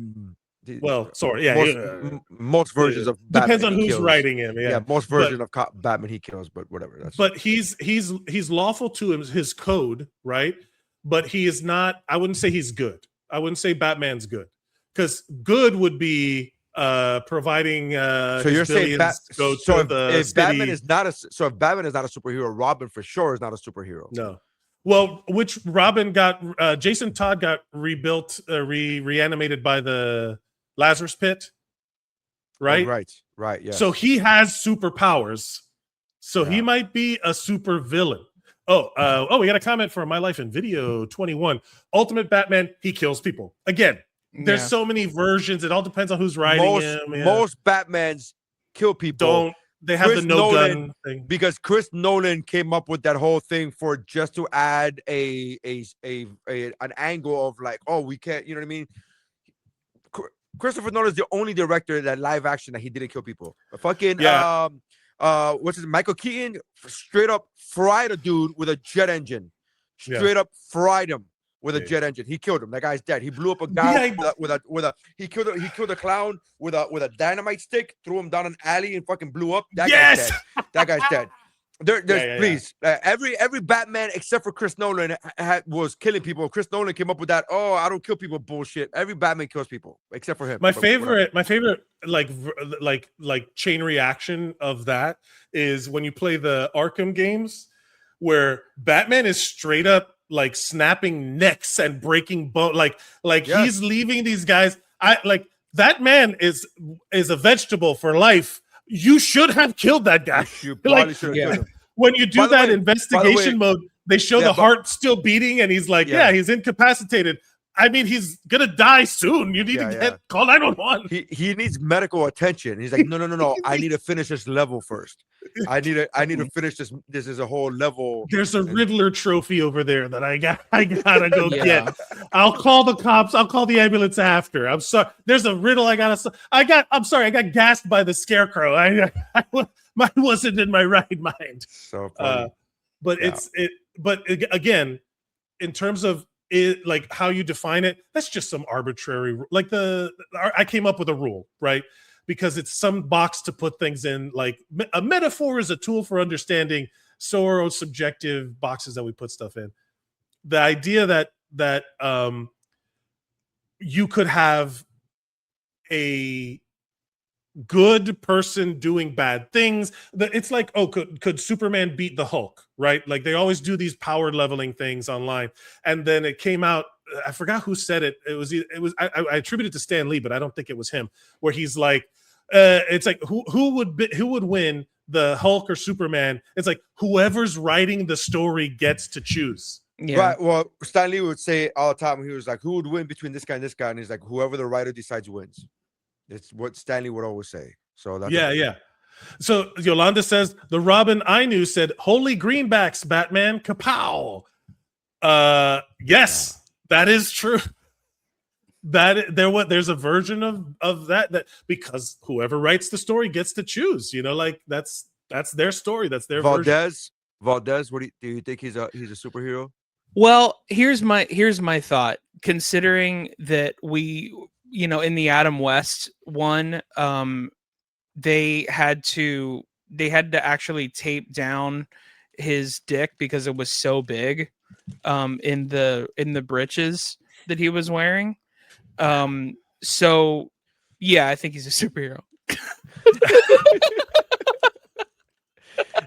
Well, sorry. Yeah, most versions of Batman depends on who's writing him. Yeah, most versions of Batman he kills, but whatever. But he's lawful to his code, right? But he is not. I wouldn't say he's good. I wouldn't say Batman's good, because good would be providing so you're saying if Batman is not a superhero, Robin for sure is not a superhero. No. Well, which Robin got Jason Todd got rebuilt, reanimated by the Lazarus Pit, right? Right, yeah. So he has superpowers. So he might be a super villain. We got a comment for My Life in Video 21. Ultimate Batman, he kills people. Again, there's so many versions. It all depends on who's writing him. Yeah. Most Batmans kill people. They have the gun thing. Because Chris Nolan came up with that whole thing for just to add an angle of like, we can't, you know what I mean? Christopher Nolan is the only director that live action that he didn't kill people. Michael Keaton straight up fried a dude with a jet engine. Straight up fried him with a jet engine. He killed him. That guy's dead. He blew up a guy he killed a clown with a dynamite stick, threw him down an alley and fucking blew up. That guy's dead. That guy's dead. Please. Every Batman except for Chris Nolan was killing people. Chris Nolan came up with that. I don't kill people bullshit. Every Batman kills people except for him. My favorite like chain reaction of that is when you play the Arkham games, where Batman is straight up like snapping necks and breaking bone, he's leaving these guys. That man is a vegetable for life. You should have killed that guy. When you do that investigation mode, they show the heart still beating, and he's like, he's incapacitated. I mean, he's gonna die soon. You need to call 911. He needs medical attention. He's like, no. I need to finish this level first. I need to finish this. This is a whole level. There's a Riddler trophy over there that I gotta go get. I'll call the cops. I'll call the ambulance after. I'm sorry. There's a riddle I'm sorry. I got gassed by the scarecrow. I wasn't in my right mind. So funny. But again, in terms of it, like how you define it, that's just some arbitrary. Like I came up with a rule, right? Because it's some box to put things in. Like a metaphor is a tool for understanding. So are subjective boxes that we put stuff in. The idea that you could have a good person doing bad things. It's like, could Superman beat the Hulk, right? Like they always do these power leveling things online. And then it came out, I forgot who said it. I attribute it to Stan Lee, but I don't think it was him, where he's like, it's like who would win, the Hulk or Superman? It's like whoever's writing the story gets to choose. Yeah. Right. Well, Stan Lee would say all the time, he was like, who would win between this guy and this guy? And he's like, whoever the writer decides wins. It's what Stanley would always say. So that's So Yolanda says the Robin I knew said, "Holy greenbacks, Batman, kapow!" Yes, that is true. There's a version of that because whoever writes the story gets to choose. Like that's their story. That's their version. Valdes, what do you think he's a superhero? Well, here's my thought. Considering that we, in the Adam West one, they had to actually tape down his dick because it was so big, in the breeches that he was wearing. So yeah, I think he's a superhero.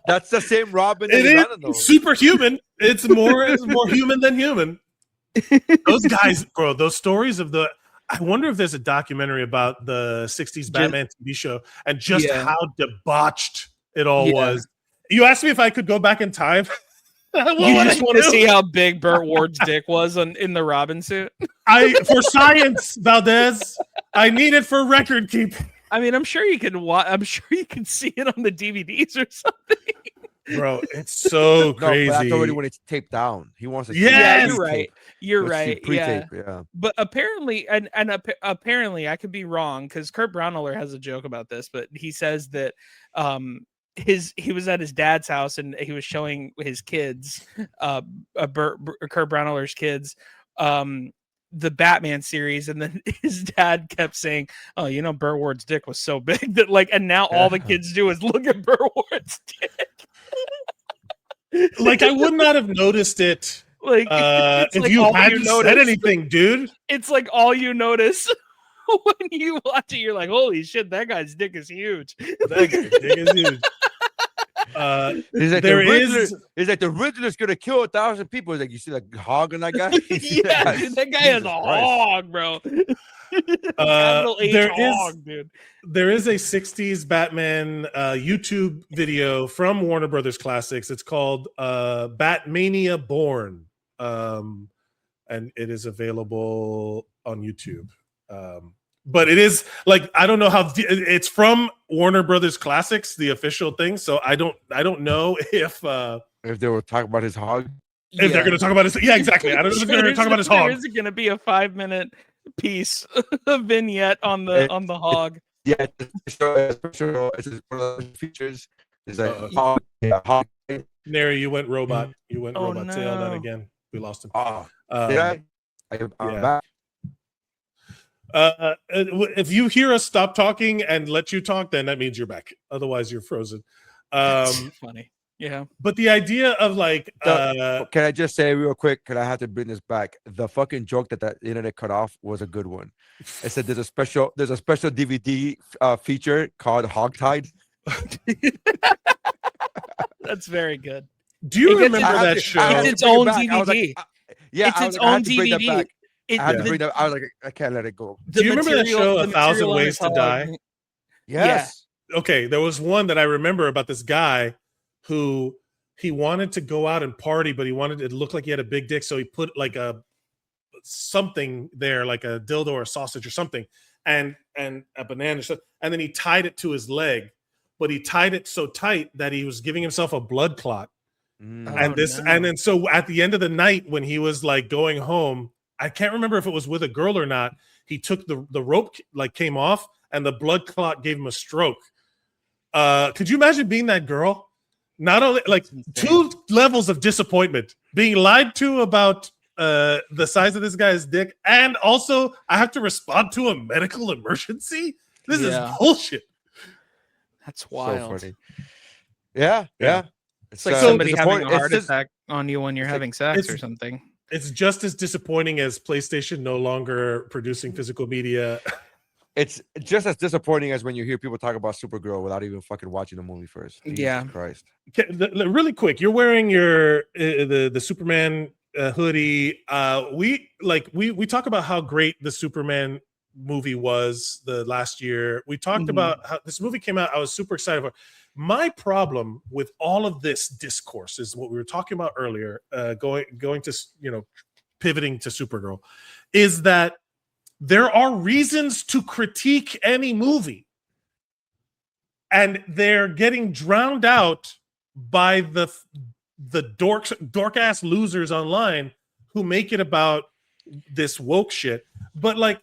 That's the same Robin. It is superhuman. It's more human than human. Those guys, bro. Those stories of I wonder if there's a documentary about the 60s Batman TV show and just how debauched it all was. You asked me if I could go back in time. You just want to see how big Burt Ward's dick was in the Robin suit? For science, Valdes. I need it for record keeping. I mean, I'm sure you can I'm sure you can see it on the DVDs or something. Bro, it's so crazy. No, but that's already when it's taped down. He wants to. Yeah, you're right. You're right. Yeah. But apparently, apparently, I could be wrong because Kurt Braunohler has a joke about this, but he says that he was at his dad's house and he was showing his kids, Kurt Braunohler's kids, the Batman series, and then his dad kept saying, "Oh, Burt Ward's dick was so big that and now all the kids do is look at Burt Ward's dick." I would not have noticed it. If you hadn't said anything, dude. It's like all you notice when you watch it. You're like, "Holy shit, that guy's dick is huge." That guy's dick is huge. It's like the Riddler's gonna kill 1,000 people. It's like you see the hog on that guy. Yeah, dude, that guy is a hog, bro. There is a 60s Batman YouTube video from Warner Brothers Classics. It's called Batmania Born, and it is available on YouTube. But it is I don't know how it's from Warner Brothers Classics, the official thing. So I don't know if they were talking about his hog. If they're going to talk about his, exactly. I don't know if they're going to talk about his hog. There is going to be a 5-minute piece, a vignette on the hog. Yeah, it's one of the features. Is hog. Nary, you went robot. No. Say all that again. We lost him. Did I? I'm back. If you hear us stop talking and let you talk, then that means you're back. Otherwise, you're frozen. That's funny. Yeah. But the idea of can I just say real quick? Because I have to bring this back. The fucking joke that internet cut off was a good one. It said there's a special DVD feature called Hogtied. That's very good. Do you remember that show? It's its own DVD. It's its own DVD. I was like, I can't let it go. Do you remember that show, 1,000 Ways to Die? Yes. Yeah. Okay, there was one that I remember about this guy who he wanted to go out and party, but he wanted it to look like he had a big dick, so he put something there, like a dildo or a sausage or something, and a banana, and then he tied it to his leg, but he tied it so tight that he was giving himself a blood clot. And then so at the end of the night when he was going home, I can't remember if it was with a girl or not, he took the rope came off and the blood clot gave him a stroke. Could you imagine being that girl? Not only 2 levels of disappointment, being lied to about the size of this guy's dick, and also I have to respond to a medical emergency. This is bullshit. That's wild. So funny. Yeah. It's like somebody having a heart attack on you when you're having sex or something. It's just as disappointing as PlayStation no longer producing physical media. It's just as disappointing as when you hear people talk about Supergirl without even fucking watching the movie first. Jesus Christ. Really quick, you're wearing your the Superman hoodie. We talk about how great the Superman movie was the last year. We talked about how this movie came out. I was super excited for. My problem with all of this discourse is what we were talking about earlier, going to pivoting to Supergirl, is that there are reasons to critique any movie. and they're getting drowned out by the dork ass losers online who make it about this woke shit. But like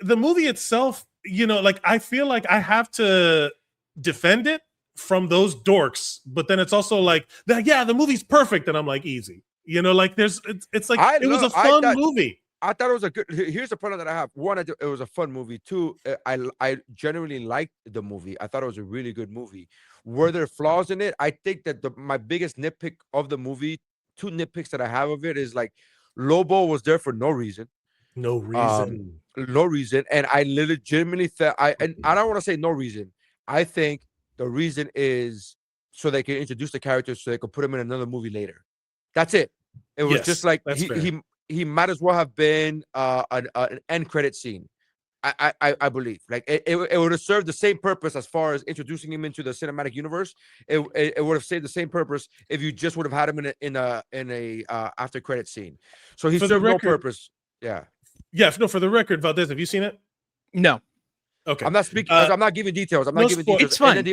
the movie itself, you know, like I feel like I have to defend it from those dorks, but then it's also like, yeah, the movie's perfect, and I'm like, easy, you know, like it's like it was a fun movie. I thought it was a good. Here's the problem that I have. One, it was a fun movie. Two, I generally liked the movie. I thought it was a really good movie. Were there flaws in it? I think that my biggest nitpick of the movie, two nitpicks that I have of it, is like Lobo was there for no reason. No reason. No reason. And I legitimately thought I don't want to say no reason. I think the reason is so they can introduce the characters so they could put him in another movie later. That's it. It was just like he might as well have been an end credit scene. I believe like it would have served the same purpose as far as introducing him into the cinematic universe. It would have saved the same purpose if you just would have had him in a after credit scene. So he served no purpose. Yeah. No, for the record, Valdes, have you seen it? No. Okay. I'm not speaking. I'm not giving details. I'm not giving details. It's fine.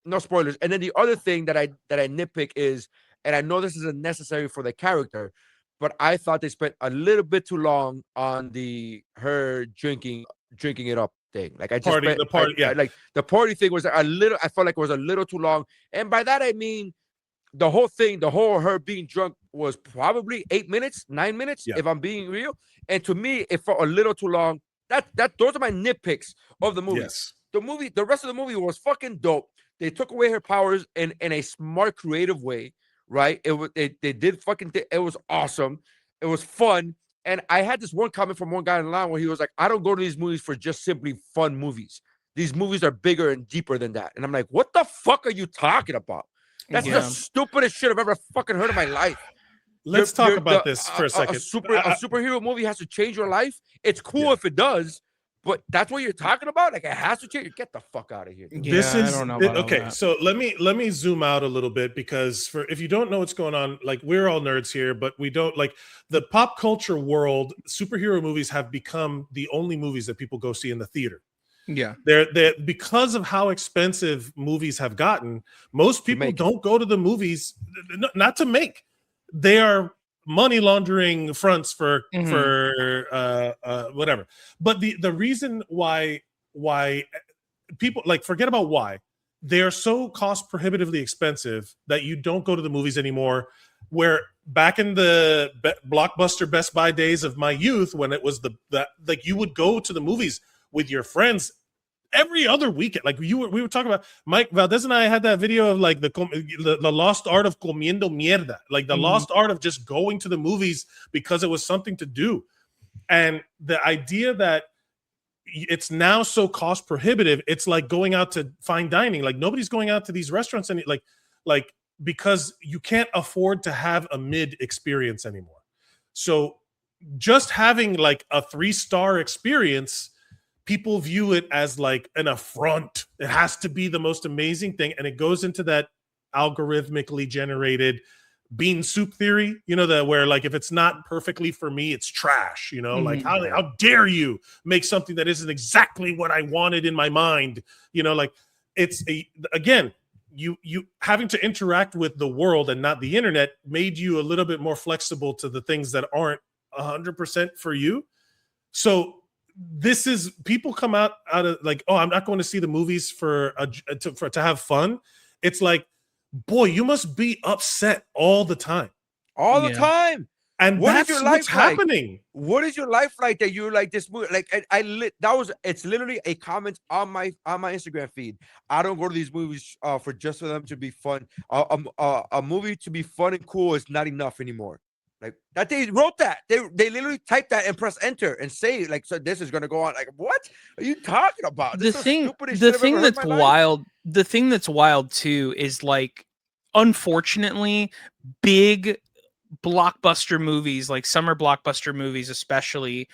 No spoilers. And then the other thing that I nitpick is, and I know this isn't necessary for the character, but I thought they spent a little bit too long on her drinking it up thing. Like like the party thing was a little. I felt like it was a little too long, and by that I mean the whole thing, her being drunk was probably 8 minutes, 9 minutes, if I'm being real. And to me, it felt a little too long. Those are my nitpicks of the movie. Yes. The rest of the movie was fucking dope. They took away her powers in a smart, creative way, right? They did fucking it was awesome. It was fun. And I had this one comment from one guy in the line where he was like, I don't go to these movies for just simply fun movies. These movies are bigger and deeper than that. And I'm like, what the fuck are you talking about? That's the stupidest shit I've ever fucking heard in my life. Let's talk about this for a second. A superhero movie has to change your life. It's cool if it does, but that's what you're talking about. Like it has to change. Get the fuck out of here. I don't know about okay. So let me zoom out a little bit, because if you don't know what's going on, like we're all nerds here, but we don't like the pop culture world. Superhero movies have become the only movies that people go see in the theater. Yeah, they're because of how expensive movies have gotten. Most people don't go to the movies, not to make. They are money laundering fronts for whatever. But the reason why people like forget about why they're so cost prohibitively expensive that you don't go to the movies anymore. Where back in the Blockbuster Best Buy days of my youth, when it was like you would go to the movies with your friends every other weekend. Like we were talking about, Mike Valdes and I had that video of like the lost art of comiendo mierda, like the lost art of just going to the movies because it was something to do. And the idea that it's now so cost prohibitive, it's like going out to fine dining. Like nobody's going out to these restaurants and like because you can't afford to have a mid experience anymore. So just having like a 3-star experience, people view it as like an affront. It has to be the most amazing thing. And it goes into that algorithmically generated bean soup theory, you know, where like, if it's not perfectly for me, it's trash, you know, like how dare you make something that isn't exactly what I wanted in my mind, you know, like again, you having to interact with the world and not the internet made you a little bit more flexible to the things that aren't 100% for you. So this is people come out of like, oh, I'm not going to see the movies to have fun. It's like, boy, you must be upset all the time. All the time. And that's what's happening. What is your life like that you like this movie? Like it's literally a comment on my Instagram feed. I don't go to these movies for them to be fun. A movie to be fun and cool is not enough anymore. Like that they wrote that. They literally typed that and press enter and say like, so this is gonna go on. Like, what are you talking about? The thing that's wild too is like, unfortunately, big blockbuster movies, like summer blockbuster movies especially,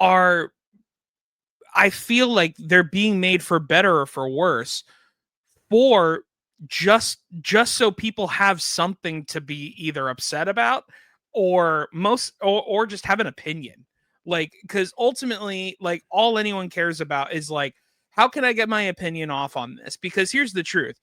I feel like they're being made for better or for worse, for just so people have something to be either upset about or just have an opinion. Like, because ultimately, like, all anyone cares about is like how can I get my opinion off on this? Because here's the truth.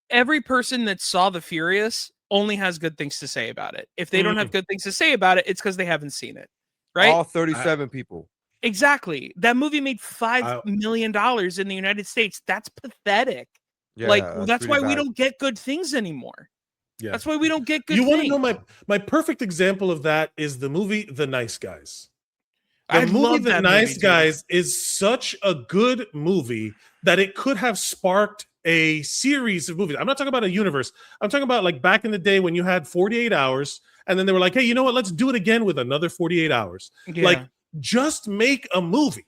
Every person that saw The Furious only has good things to say about it. If they don't have good things to say about it, it's because they haven't seen it. Right? All 37 people. Exactly. That movie made $5 million in the United States. That's pathetic. Yeah, like that's really why we bad. don't get good things anymore. Yeah. That's why we don't get good You want things. to know my perfect example of that is the movie The Nice Guys. I The movie love The that Nice movie, Guys is such a good movie that it could have sparked a series of movies. I'm not talking about a universe. I'm talking about like back in the day when you had 48 hours and then they were like, hey, you know what? Let's do it again with another 48 hours. Yeah. Like, just make a movie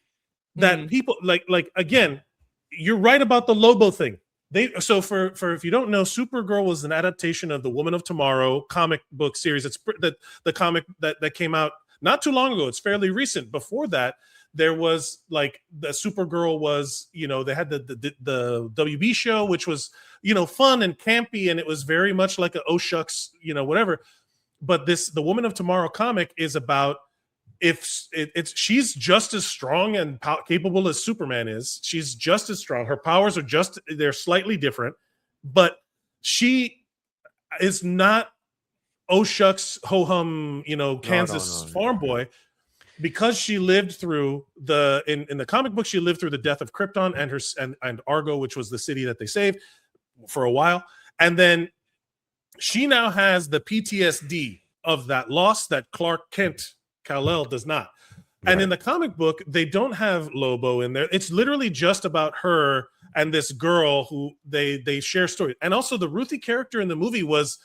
that people like again, you're right about the Lobo thing. So for if you don't know, Supergirl was an adaptation of the Woman of Tomorrow comic book series. It's the comic that came out not too long ago. It's fairly recent. Before that, there was like the Supergirl was, they had the WB show, which was, fun and campy, and it was very much like a oh shucks, whatever. But the Woman of Tomorrow comic is about she's just as strong and capable as Superman is. She's just as strong. Her powers are they're slightly different, but she is not oh shucks ho hum, Kansas farm boy, because she lived through in the comic book, she lived through the death of Krypton and Argo, which was the city that they saved for a while, and then she now has the PTSD of that loss that Clark Kent Kal-El does not. Right. And in the comic book, they don't have Lobo in there. It's literally just about her and this girl who they share stories. And also the Ruthie character in the movie was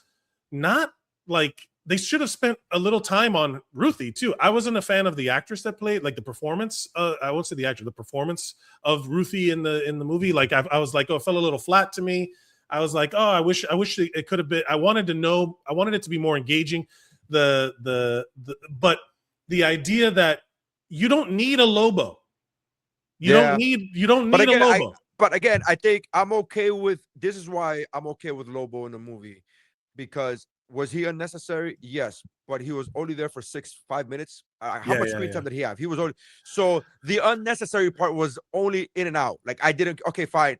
not like, they should have spent a little time on Ruthie too. I wasn't a fan of the actress that played, like the performance. I won't say the actor, the performance of Ruthie in the movie. Like I was like, oh, it fell a little flat to me. I was like, oh, I wish it could have been. I wanted it to be more engaging. But the idea that you don't need a Lobo, you don't need a Lobo. But again, I think I'm okay with this. Is why I'm okay with Lobo in the movie, because was he unnecessary? Yes, but he was only there for 5 minutes. How much screen time did he have? He was only, so the unnecessary part was only in and out. Like I didn't. Okay, fine.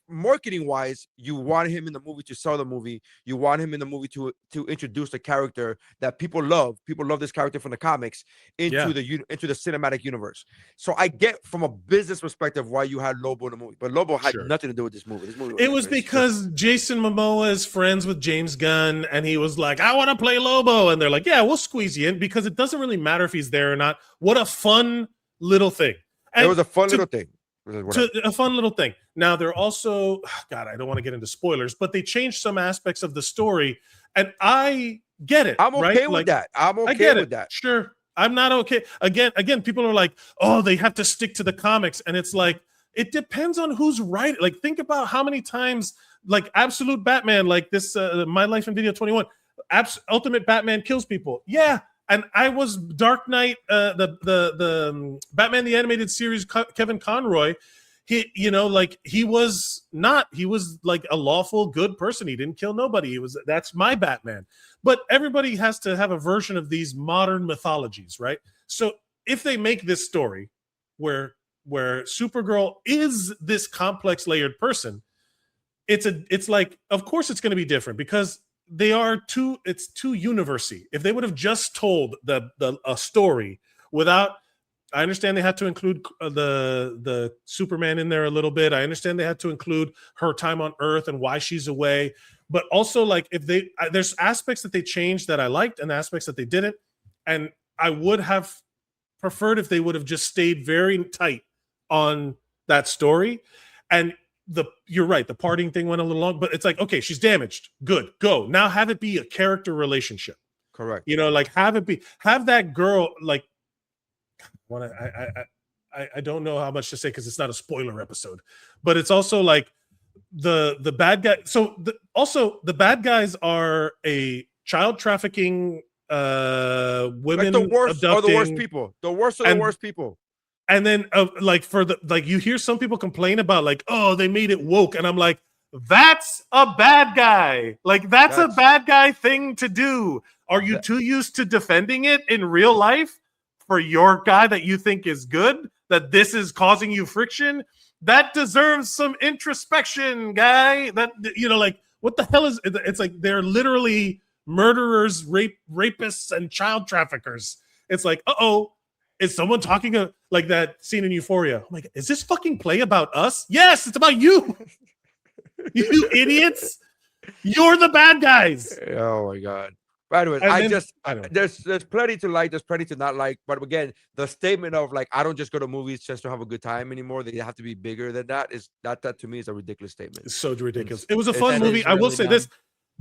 Marketing wise, you want him in the movie to sell the movie. You want him in the movie to introduce the character that people love. People love this character from the comics into the cinematic universe. So I get from a business perspective why you had Lobo in the movie, but Lobo had nothing to do with this movie. It was because Jason Momoa is friends with James Gunn, and he was like, "I want to play Lobo," and they're like, "Yeah, we'll squeeze you in," because it doesn't really matter if he's there or not. What a fun little thing! And it was a fun little thing. A fun little thing. Now they're also, God, I don't want to get into spoilers, but they changed some aspects of the story, and I get it. I'm okay with that. I'm okay with that. Sure, I'm not okay. Again, people are like, oh, they have to stick to the comics, and it's like it depends on who's writing. Like, think about how many times, like Absolute Batman, like this, My Life in Video 21, Ultimate Batman kills people. Yeah. And I was Dark Knight, the Batman the Animated Series, Kevin Conroy. He was like a lawful good person. He didn't kill nobody. That's my Batman. But everybody has to have a version of these modern mythologies, right? So if they make this story where Supergirl is this complex layered person, it's like, of course it's going to be different because it's too university. If they would have just told a story without, I understand they had to include the Superman in there a little bit. I understand they had to include her time on Earth and why she's away, but also like there's aspects that they changed that I liked and aspects that they didn't, and I would have preferred if they would have just stayed very tight on that story. And you're right, the partying thing went a little long, but it's like, okay, she's damaged. Good, go. Now have it be a character relationship. Correct. Like have that girl, like, I don't know how much to say because it's not a spoiler episode, but it's also like the bad guy. So the bad guys are a child trafficking, women, like the worst abducting, are the worst people. The worst are the worst people. And then you hear some people complain about like, oh, they made it woke. And I'm like, that's a bad guy. Like that's a bad guy thing to do. Are you too used to defending it in real life for your guy that you think is good? that this is causing you friction, that deserves some introspection, guy. That, you know, like, what the hell is it's like they're literally murderers, rapists, and child traffickers. It's like, is someone talking like that scene in Euphoria? I'm like, is this fucking play about us? Yes, it's about you. You idiots. You're the bad guys. Oh my god. By the way, I don't know. There's plenty to like, there's plenty to not like. But again, the statement of like, I don't just go to movies just to have a good time anymore. They have to be bigger than that. Is that to me is a ridiculous statement. It's so ridiculous. It was a fun movie. I will say this.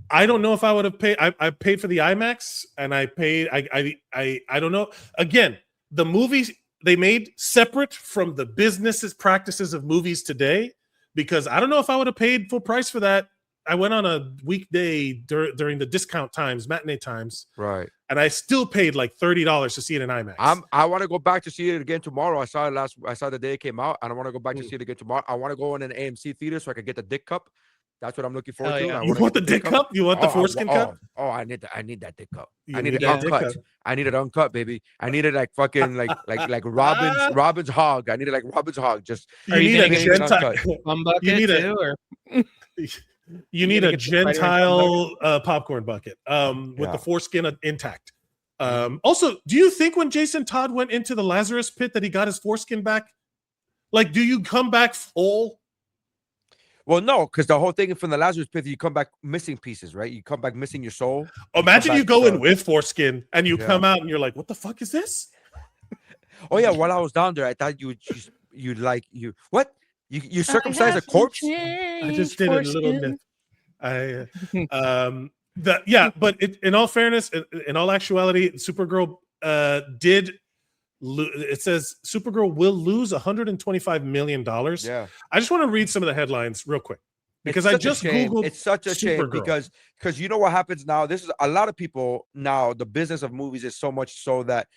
I don't know if I would have paid. I paid for the IMAX, and I paid. I don't know. Again, the movies they made separate from the business practices of movies today, because I don't know if I would have paid full price for that. I went on a weekday during the discount times, matinee times, right? And I still paid like $30 to see it in IMAX. I want to go back to see it again tomorrow. I saw the day it came out, and I want to go back to see it again tomorrow. I want to go in an AMC theater so I can get the dick cup. That's what I'm looking forward to. Yeah. You want the dick cup? You want the foreskin cup? Oh, I need that dick cup. I need it uncut. I need it uncut, baby. I need it like fucking like Robin's hog. I need it like Robin's hog. Just you need a Gentile. You need a Gentile popcorn bucket with the foreskin intact. Also, do you think when Jason Todd went into the Lazarus pit that he got his foreskin back? Like, do you come back full? Well, no, because the whole thing from the Lazarus pit, you come back missing pieces, right? You come back missing your soul. Imagine you go in with foreskin and you come out and you're like, what the fuck is this? Oh yeah, while I was down there, I thought you circumcised a corpse? I just did it a little bit. But in all fairness, in all actuality, Supergirl it says Supergirl will lose $125 million. Yeah. I just want to read some of the headlines real quick because I just Googled. It's such a Supergirl. shame because you know what happens now. This is a lot of people now. The business of movies is so much so that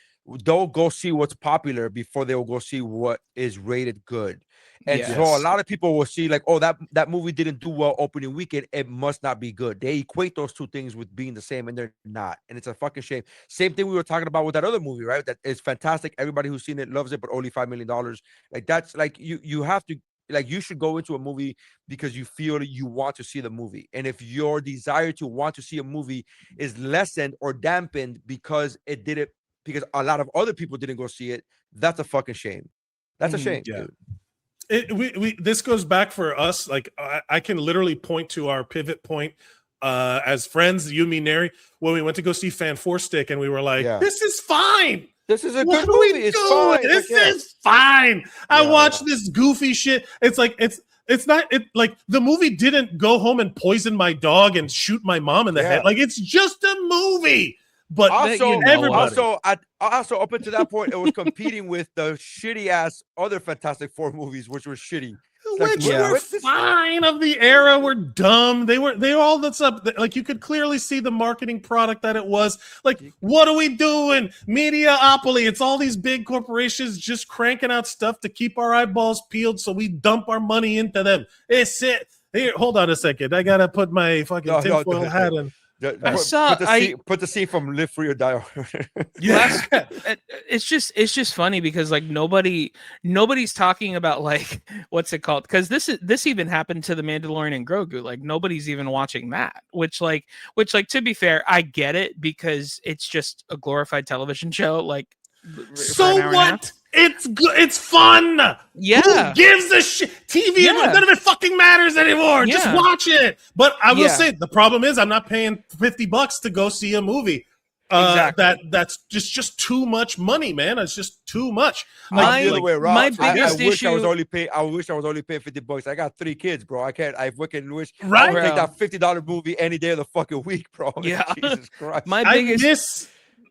they'll go see what's popular before they'll go see what is rated good. And so a lot of people will see like, oh, that movie didn't do well opening weekend. It must not be good. They equate those two things with being the same, and they're not. And it's a fucking shame. Same thing we were talking about with that other movie, right? That is fantastic. Everybody who's seen it loves it, but only $5 million. Like that's like you have to like you should go into a movie because you feel you want to see the movie. And if your desire to want to see a movie is lessened or dampened because a lot of other people didn't go see it, that's a fucking shame. That's a shame, dude. This goes back for us. Like I can literally point to our pivot point as friends, you, me, Nery, when we went to go see Fan Four Stick, and we were like, "This is fine. This is a good movie. It's fine. This is fine." I watched this goofy shit. It's like it's not like the movie didn't go home and poison my dog and shoot my mom in the head. Like it's just a movie. But also up until that point, it was competing with the shitty ass other Fantastic Four movies, which were shitty. Which were fine of the era, were dumb. They all that's up. Like you could clearly see the marketing product that it was. Like, what are we doing? Mediaopoly. It's all these big corporations just cranking out stuff to keep our eyeballs peeled, so we dump our money into them. It's it. Here, hold on a second. I gotta put my fucking tinfoil hat in. Put the scene from Live Free or Die. It's just funny because like nobody's talking about like what's it called, because this even happened to the Mandalorian and Grogu. Like nobody's even watching that, which to be fair, I get it because it's just a glorified television show. Like so what? It's good. It's fun. Yeah. Who gives a shit? TV, none of it fucking matters anymore. Yeah. Just watch it. But I will say the problem is I'm not paying $50 to go see a movie. Exactly. That's just too much money, man. It's just too much. My biggest issue. I wish I was only paying $50. I got 3 kids, bro. I can't. I fucking wish. Right. I would take that $50 movie any day of the fucking week, bro. Yeah. Jesus Christ.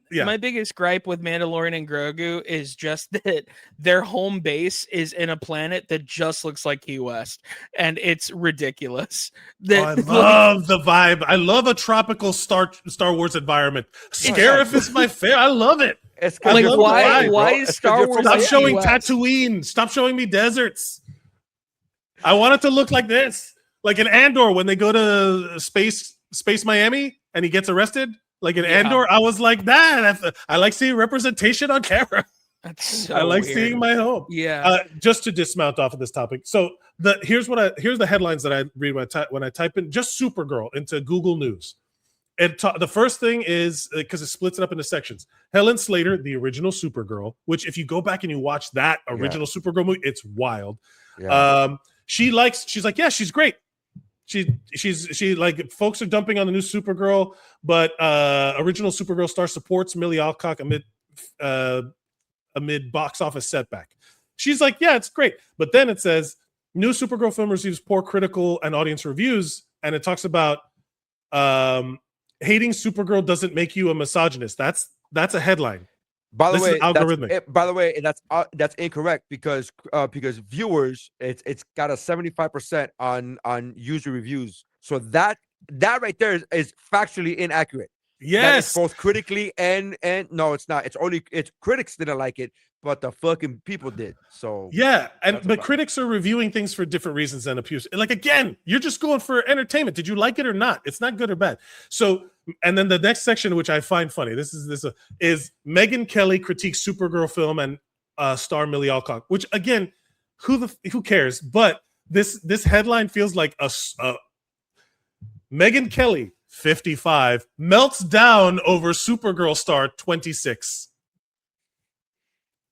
My biggest gripe with Mandalorian and Grogu is just that their home base is in a planet that just looks like Key West, and it's ridiculous. I love the vibe. I love a tropical Star Wars environment. Scarif is my favorite. I love it. It's like why is Star Wars? Stop showing Tatooine. Stop showing me deserts. I want it to look like this, like in Andor when they go to space Miami and he gets arrested. Like in Andor, I was like that. I like seeing representation on camera. That's so I like weird. seeing my home. Yeah. Just to dismount off of this topic. So here's the headlines that I read when I type in just Supergirl into Google News. The first thing is because it splits it up into sections. Helen Slater, the original Supergirl, which if you go back and you watch that original Supergirl movie, it's wild. Yeah. She's like, yeah, she's great. She like folks are dumping on the new Supergirl, but original Supergirl star supports Millie Alcock amid box office setback. She's like, yeah, it's great. But then it says new Supergirl film receives poor critical and audience reviews, and it talks about hating Supergirl doesn't make you a misogynist. That's a headline. By the This way, is algorithmic. That's incorrect because viewers, it's got a 75% on user reviews. So that right there is factually inaccurate. Yes, both critically and no, it's not. It's critics didn't like it, but the fucking people did. So yeah, but critics are reviewing things for different reasons than abuse. Like again, you're just going for entertainment. Did you like it or not? It's not good or bad. So, and then the next section, which I find funny, this is Megyn Kelly critiques Supergirl film and star Millie Alcock. Which again, who cares? But this headline feels like a Megyn Kelly, 55, melts down over Supergirl star 26.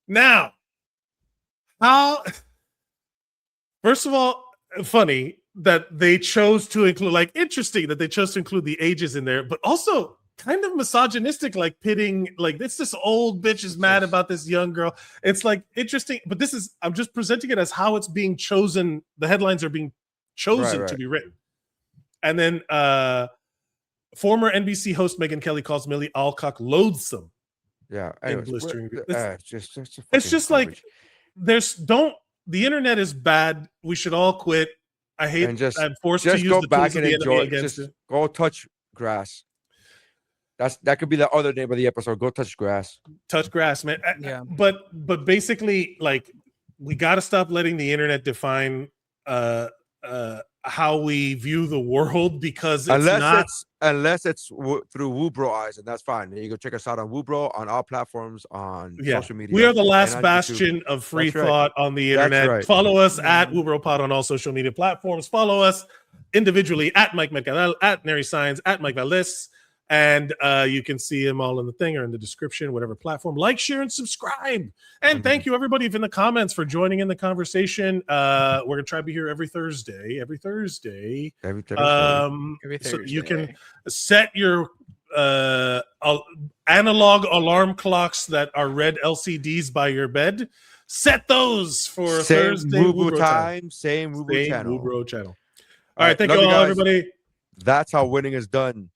Now, how? First of all, funny that they chose to include, interesting that they chose to include the ages in there, but also kind of misogynistic, like pitting, like this old bitch is mad about this young girl. It's like interesting, but I'm just presenting it as how it's being chosen. The headlines are being chosen to be written. And then former NBC host Megyn Kelly calls Millie Alcock loathsome. Yeah, blistering. It's just like the internet is bad. We should all quit. I hate. I'm forced to use the back tools and of the enjoy. enemy against it. Go touch grass. That could be the other name of the episode. Go touch grass. Touch grass, man. Yeah. But basically, like, we got to stop letting the internet define how we view the world, because unless it's through WuBro eyes, and that's fine. You can check us out on WuBro on all platforms on social media. We are the last bastion of free thought on the internet. Follow us at WuBro Pod on all social media platforms. Follow us individually at Mike Mercadal, at Nery Saenz, at Mike Valdes. And you can see them all in the thing or in the description, whatever platform. Like, share, and subscribe. And thank you, everybody, in the comments for joining in the conversation. We're going to try to be here every Thursday. So you can set your analog alarm clocks that are red LCDs by your bed. Set those for Thursday. WuBro time, same WuBro channel. All right, thank you all, everybody. That's how winning is done.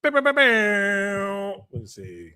Let's see.